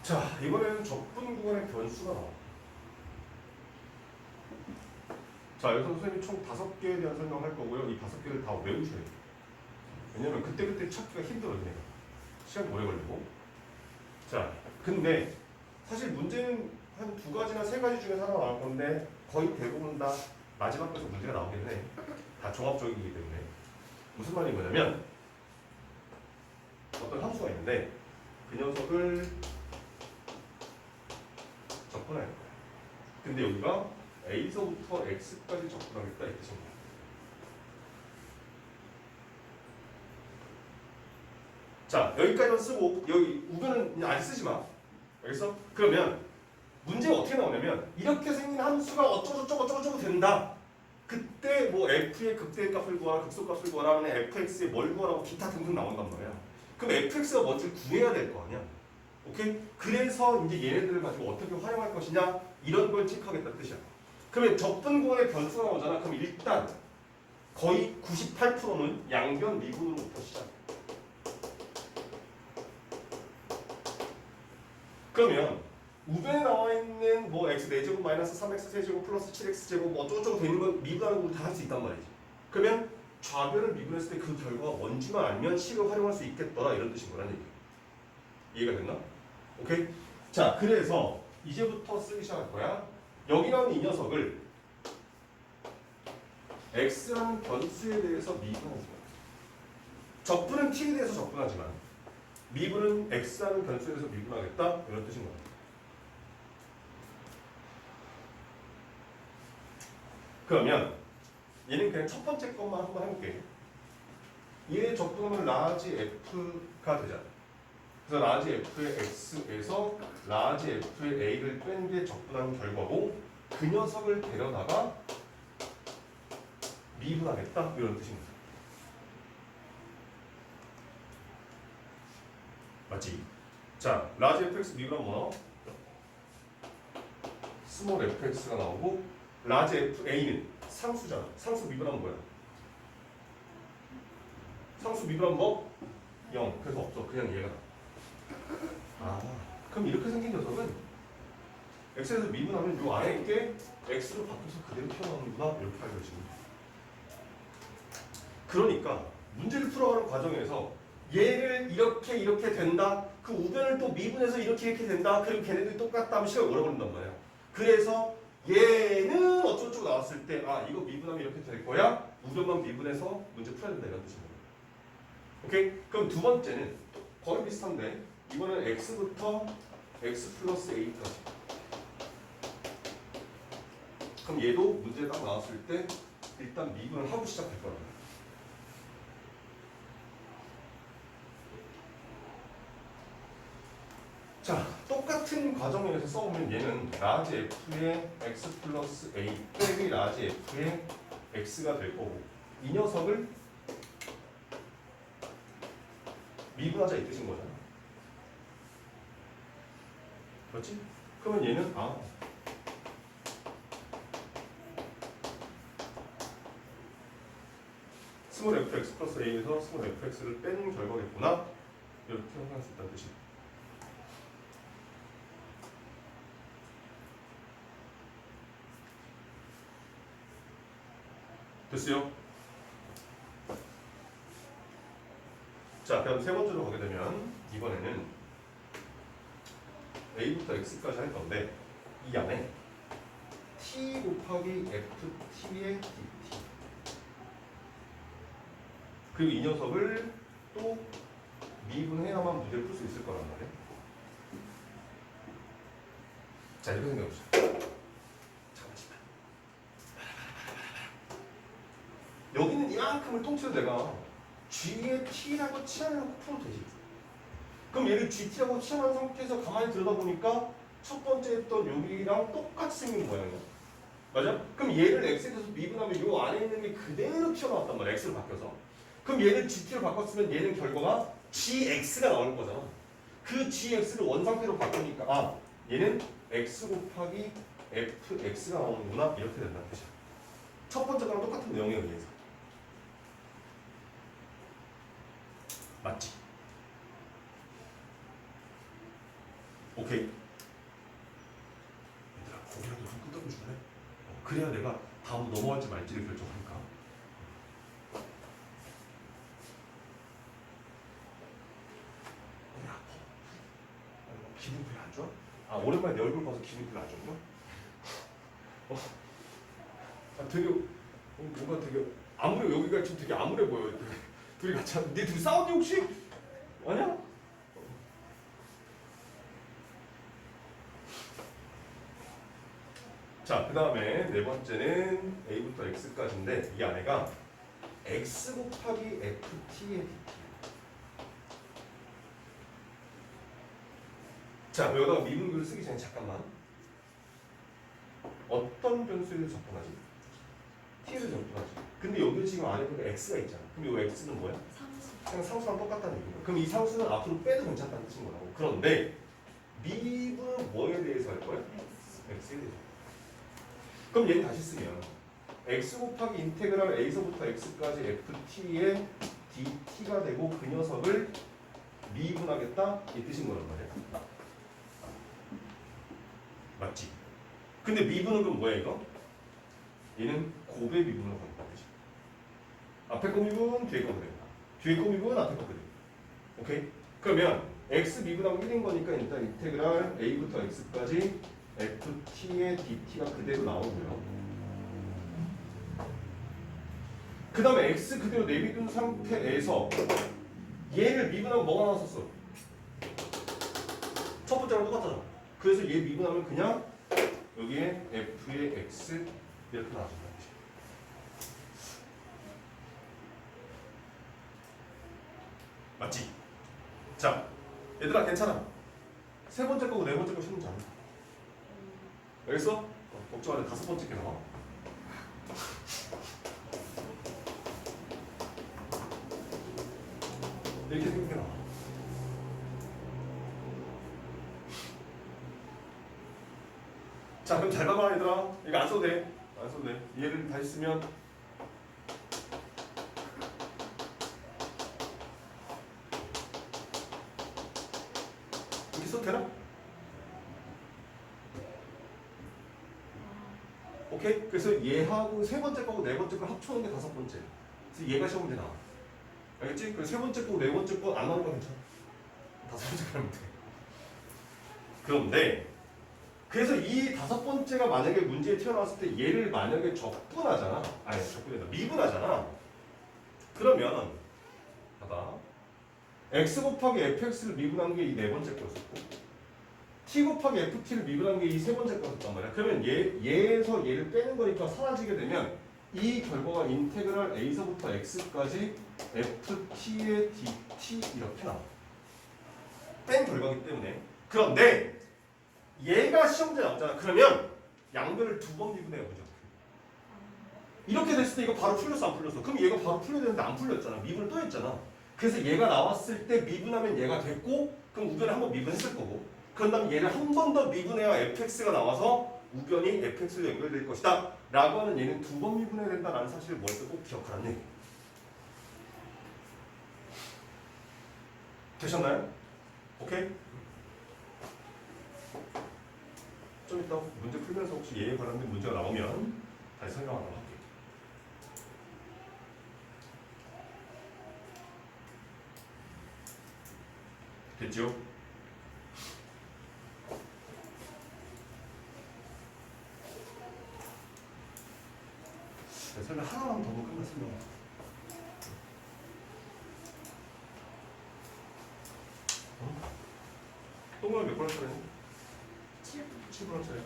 자, 이번에는 적분 구간의 변수가 나와. 자, 여기서 선생님이 총 5개에 대한 설명을 할 거고요. 이 5개를 다 외우셔야 돼요. 왜냐면 그때그때 찾기가 힘들어요. 시간이 오래 걸리고. 자, 근데 사실 문제는 한 2가지나 3가지 중에서 하나 나올 건데 거의 대부분 다 마지막 에서 문제가 나오긴 해. 다 종합적이기 때문에. 무슨 말인 거냐면 어떤 함수가 있는데 그 녀석을 접근할 거야. 근데 여기가 A서부터 X까지 접근하겠다 이 뜻입니다. 자, 여기까지만 쓰고 여기 우변은 그냥 아직 쓰지 마. 알겠어? 그러면 문제가 어떻게 나오냐면 이렇게 생긴 함수가 어쩌고저쩌고 된다. 그때 뭐 f의 극대값을 구하라, 극소값을 구하라 하면 fx의 뭘 구하라고 기타 등등 나온단 말이야. 그럼 fx가 뭔지 구해야 될 거 아니야. 오케이? 그래서 이제 얘네들을 가지고 어떻게 활용할 것이냐 이런 걸 체크하겠다는 뜻이야. 그러면 적분 구간의 변수가 나오잖아. 그럼 일단 거의 98%는 양변 미분으로부터 시작. 그러면 우변에 나와 있는 뭐 x 4제곱 마이너스 3x 세제곱 플러스 7x 제곱 뭐 어쩌고저쩌고 되는 건 미분하는 걸 다 할 수 있단 말이지. 그러면 좌변을 미분했을 때 그 결과가 뭔지만 알면 식을 활용할 수 있겠더라 이런 뜻인 거란 얘기야. 이해가 됐나? 오케이? 자, 그래서 이제부터 쓰기 시작할 거야. 여기 나오는 이 녀석을 x라는 변수에 대해서 미분하는 거야. 적분은 t에 대해서 접근하지만 미분은 x라는 변수에 대해서 미분하겠다 이런 뜻인 거야. 그러면 얘는 그냥 첫 번째 것만 한번 해볼게. 얘의 적분하면 라지 f가 되잖아. 그래서 라지 f의 x에서 라지 f의 a를 뺀 게 적분한 결과고 그 녀석을 데려다가 미분하겠다 이런 뜻입니다. 맞지? 자, 라지 fx 미분하면 뭐 나와? 스몰 fx가 나오고 라지 fa는 상수잖아. 상수 미분하면 뭐야? 상수 미분하면 뭐? 0. 그래서 없어. 그냥 얘가. 아, 그럼 이렇게 생긴 녀석은 x에서 미분하면 요 안에 있게 x로 바뀌어서 그대로 튀어나오는구나 이렇게 알려지는 거야. 그러니까 문제를 풀어가는 과정에서 얘를 이렇게 된다. 그 우변을 또 미분해서 이렇게 된다. 그리고 걔네들이 똑같다 하면 시간이 오래 걸린단 말이야. 그래서 얘는 어쩌고저쩌고 나왔을 때 아 이거 미분하면 이렇게 될 거야. 우변만 미분해서 문제 풀어야 된다 이런 뜻인 거야. 오케이? 그럼 두 번째는 거의 비슷한데 이거는 x부터 x 플러스 a까지. 그럼 얘도 문제 딱 나왔을 때 일단 미분을 하고 시작할 거란 말이야. 자, 똑같은 과정에서 써보면 얘는 라지 f의 x 플러스 a 빼기 라지 f의 x가 될 거고 이 녀석을 미분하자 이 뜻인 거잖아. 그렇지? 그러면 얘는 스몰 fx 플러스 a에서 스몰 fx를 빼는 결과겠구나 이렇게 확인할 수 있다는 뜻이야. 됐어요? 자, 그럼 세 번째로 가게 되면 이번에는 a부터 x까지 할 건데 이 안에 t 곱하기 ft의 dt 그리고 이 녀석을 또 미분해야만 문제를 풀 수 있을 거란 말이에요. 자, 이렇게 생각해보시죠. 여기는 이만큼을 통째로 내가 g에 t라고 치환해놓고 풀어도 되지. 그럼 얘를 gt라고 치환한 상태에서 가만히 들여다보니까 첫 번째 했던 여기랑 똑같이 생긴 모양이야. 맞아? 그럼 얘를 x에 대해서 미분하면 요 안에 있는 게 그대로 튀어나왔단 말이야. x로 바뀌어서. 그럼 얘를 gt로 바꿨으면 얘는 결과가 gx가 나오는 거잖아. 그 gx를 원상태로 바꾸니까 얘는 x 곱하기 fx가 나오는구나 이렇게 된다는 뜻이야. 첫 번째 거랑 똑같은 내용에 의해서. 맞지? 오케이. 얘들아 고개라도 좀 끄덕여줄래? 그래야 내가 다음 넘어갈지 말지를 결정하니까. 고개 아파. 기분 별로 안 좋아? 오랜만에 내 얼굴 봐서 기분 별로 안 좋나? 되게 뭔가 되게 암울해. 여기가 지금 되게 암울해 보여. 둘이 같이 네 둘이 싸웠니 혹시? 아니야? 자, 그 다음에 네 번째는 a부터 x까지인데 이 안에가 x 곱하기 ft의 dt. 자, 여기다가 미분글을 쓰기 전에 잠깐만 어떤 변수에 접근하지? t를 접근하지. 근데 여기 지금 안에 보면 x가 있잖아. 그럼 이 x는 뭐야? 그냥 상수랑 똑같다는 얘기야. 그럼 이 상수는 앞으로 빼도 괜찮다는 뜻인 거라고. 그런데 미분은 뭐에 대해서 할 거야? x에 대해서. 그럼 얘는 다시 쓰면 x 곱하기 인테그랄 a서부터 x까지 ft의 dt가 되고 그 녀석을 미분하겠다 이 뜻인 거란 말이야. 맞지? 근데 미분은 그럼 뭐야 이거? 얘는 곱의 미분으로 가겠다. 앞에 거 미분, 뒤에 거 그대로. 뒤에 거 미분, 앞에 거 그대로. 오케이? 그러면 x 미분하고 1인 거니까 일단 인테그랄 a부터 x까지 ft의 dt가 그대로 나오고요. 그 다음에 x 그대로 내비둔 상태에서 얘를 미분하면 뭐가 나왔었어? 첫 번째랑 똑같잖아. 그래서 얘 미분하면 그냥 여기에 f의 x 이렇게 나와준다. 맞지? 자, 얘들아 괜찮아. 세 번째 거고 네 번째 거 쉬는 줄 알아. 알겠어? 걱정 안 해. 다섯 번째 게 나와. 이렇게 생긴 게 나와. 자, 그럼 잘 봐봐 얘들아. 이거 안 써도 돼. 안 써도 돼. 얘를 다시 쓰면 이렇게 써도 되나? 오케이? 그래서 얘하고 세 번째 거고 네 번째 거 합쳐놓은 게 다섯 번째. 그래서 얘가 시험 문제 나와. 알겠지? 그래서 세 번째 거고 네 번째 거 안 나오는 거 괜찮아. 다섯 번째 가면 돼. 그런데 그래서 이 다섯 번째가 만약에 문제에 튀어나왔을 때 얘를 만약에 적분하잖아. 아니 적분이 아니라 미분하잖아. 그러면 봐봐. x 곱하기 fx를 미분한 게 이 네 번째 거였었고 t 곱하기 ft를 미분한 게 이 세 번째 거였단 말이야. 그러면 얘에서 얘를 빼는 거니까 사라지게 되면 이 결과가 인테그랄 a서부터 x까지 ft의 dt 이렇게 나와. 뺀 결과이기 때문에. 그런데 얘가 시험지에 나왔잖아. 그러면 양변을 두 번 미분해요. 그죠? 이렇게 됐을 때 이거 바로 풀렸어 안 풀렸어? 그럼 얘가 바로 풀려야 되는데 안 풀렸잖아. 미분을 또 했잖아. 그래서 얘가 나왔을 때 미분하면 얘가 됐고 그럼 우변을 한번 미분했을 거고 그런 다음에 얘를 한 번 더 미분해야 fx가 나와서 우변이 fx로 연결될 것이다 라고 하는 얘는 두 번 미분해야 된다라는 사실을 먼저 꼭 기억하라는 얘기. 되셨나요? 오케이? 좀 이따 문제 풀면서 혹시 얘에 관련된 문제가 나오면 다시 설명하도록 할게요. 됐죠? 네, 설명 하나만 더 보고 끝났습니다. 똥을 몇 번을 차례니? 7번을 차례.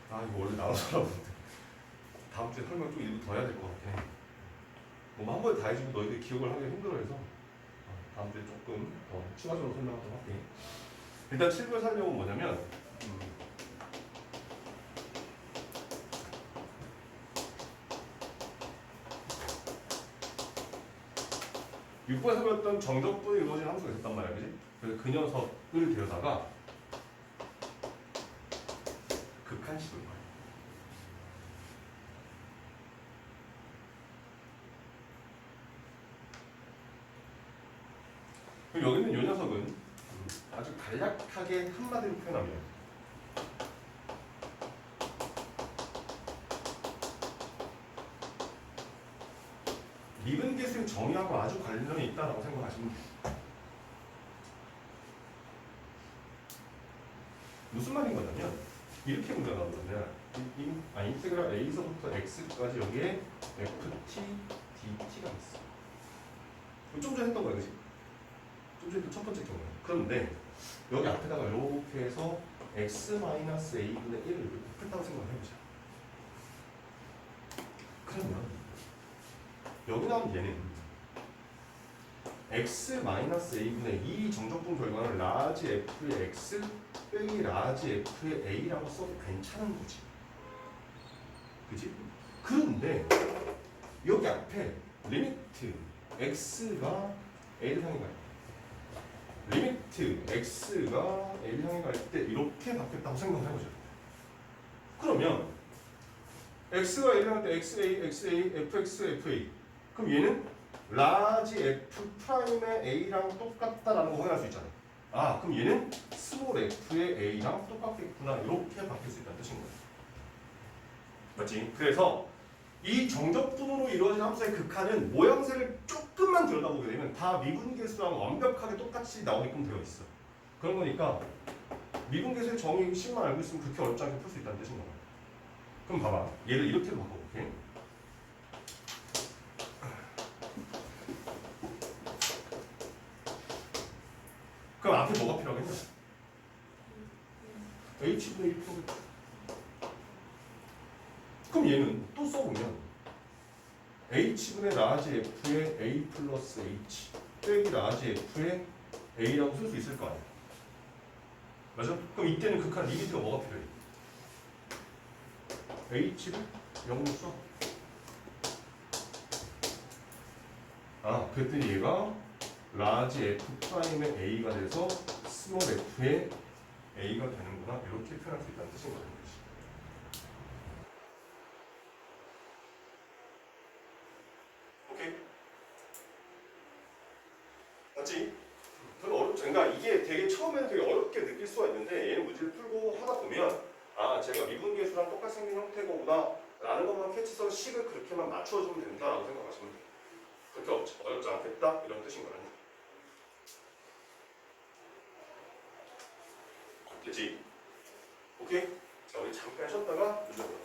아 이거 원래 나와서 하라는데 다음 주에 설명 좀 일부 더 해야 될 것 같아. 뭐 한 번에 다 해주면 너희들 기억을 하기 힘들어해서 다음 주에 조금 더 추가적으로 설명하도록 할게. 일단 7번 설명은 뭐냐면 6번에서 배웠던 정적분이 이루어진 함수가 있었단 말이야, 그지? 그래서 그 녀석을 데려다가 극한식으로 말이야. 그럼 여기 있는 이 녀석은 아주 간략하게 한마디로 표현하면 미분계수의 정의하고 아주 관련이 있다라고 생각하시면 돼요. 무슨 말인 거냐면 이렇게 문제가 나오거든요. 인테그랄 a서부터 x까지 여기에 ft, dt가 있어. 좀 전에 했던 거야, 그치? 좀 전에 첫 번째 경우에. 그런데 여기 앞에다가 이렇게 해서 x-a분의 1을 이렇게 했다고 생각을 해보자. 그러면 여기 나온 얘는 x-a분의 이 정적분 결과는 라지 f의 x 빼기 라지 f의 a라고 써도 괜찮은 거지. 그치? 그런데 여기 앞에 리미트 x가 L을 향해 갈 때 리미트 x가 L을 향해 갈 때 이렇게 바뀌었다고 생각을 해보자. 그러면 x가 L을 향할 때 xa, xa, fx, fa 그럼 얘는 라지 f 프라임의 a랑 똑같다라는 거 확인할 수 있잖아. 아 그럼 얘는 스몰 f의 a랑 똑같겠구나 이렇게 바뀔 수 있다는 뜻인 거야. 맞지? 그래서 이 정적분으로 이루어진 함수의 극한은 모양새를 조금만 들여다보게 되면 다 미분계수랑 완벽하게 똑같이 나오게끔 되어 있어. 그런 거니까 미분계수의 정의식만 알고 있으면 그렇게 어렵지 않게 풀 수 있다는 뜻인 거야. 그럼 봐봐. 얘를 이렇게도 바꿔볼게. 그럼 앞에 뭐가 필요하겠냐? h분의 1 프로젝트. 그럼 얘는 또 써보면 h분의 라지 f의 a 플러스 h 빼기 라지 f의 A라고 쓸 수 있을 거 아니야. 맞아? 그럼 이때는 극한 리미트가 뭐가 필요해? H를 0으로 써. 아, 그랬더니 얘가 라지 F'의 A가 돼서 스몰 F의 A가 되는구나. 이렇게 표현할 수 있다는 뜻인 거예요. 오케이? 맞지? 별로 어렵지. 그러니까 이게 되게 처음에는 되게 어렵게 느낄 수가 있는데 얘는 문제를 풀고 하다 보면 아, 제가 미분계수랑 똑같이 생긴 형태거구나 라는 것만 캐치해서 식을 그렇게만 맞춰주면 된다라고 생각하시면 돼요. 그렇게 어렵지 않겠다? 이런 뜻인 거라니. 됐지? 오케이? 자, 우리 잠깐 쉬었다가 문제 보자.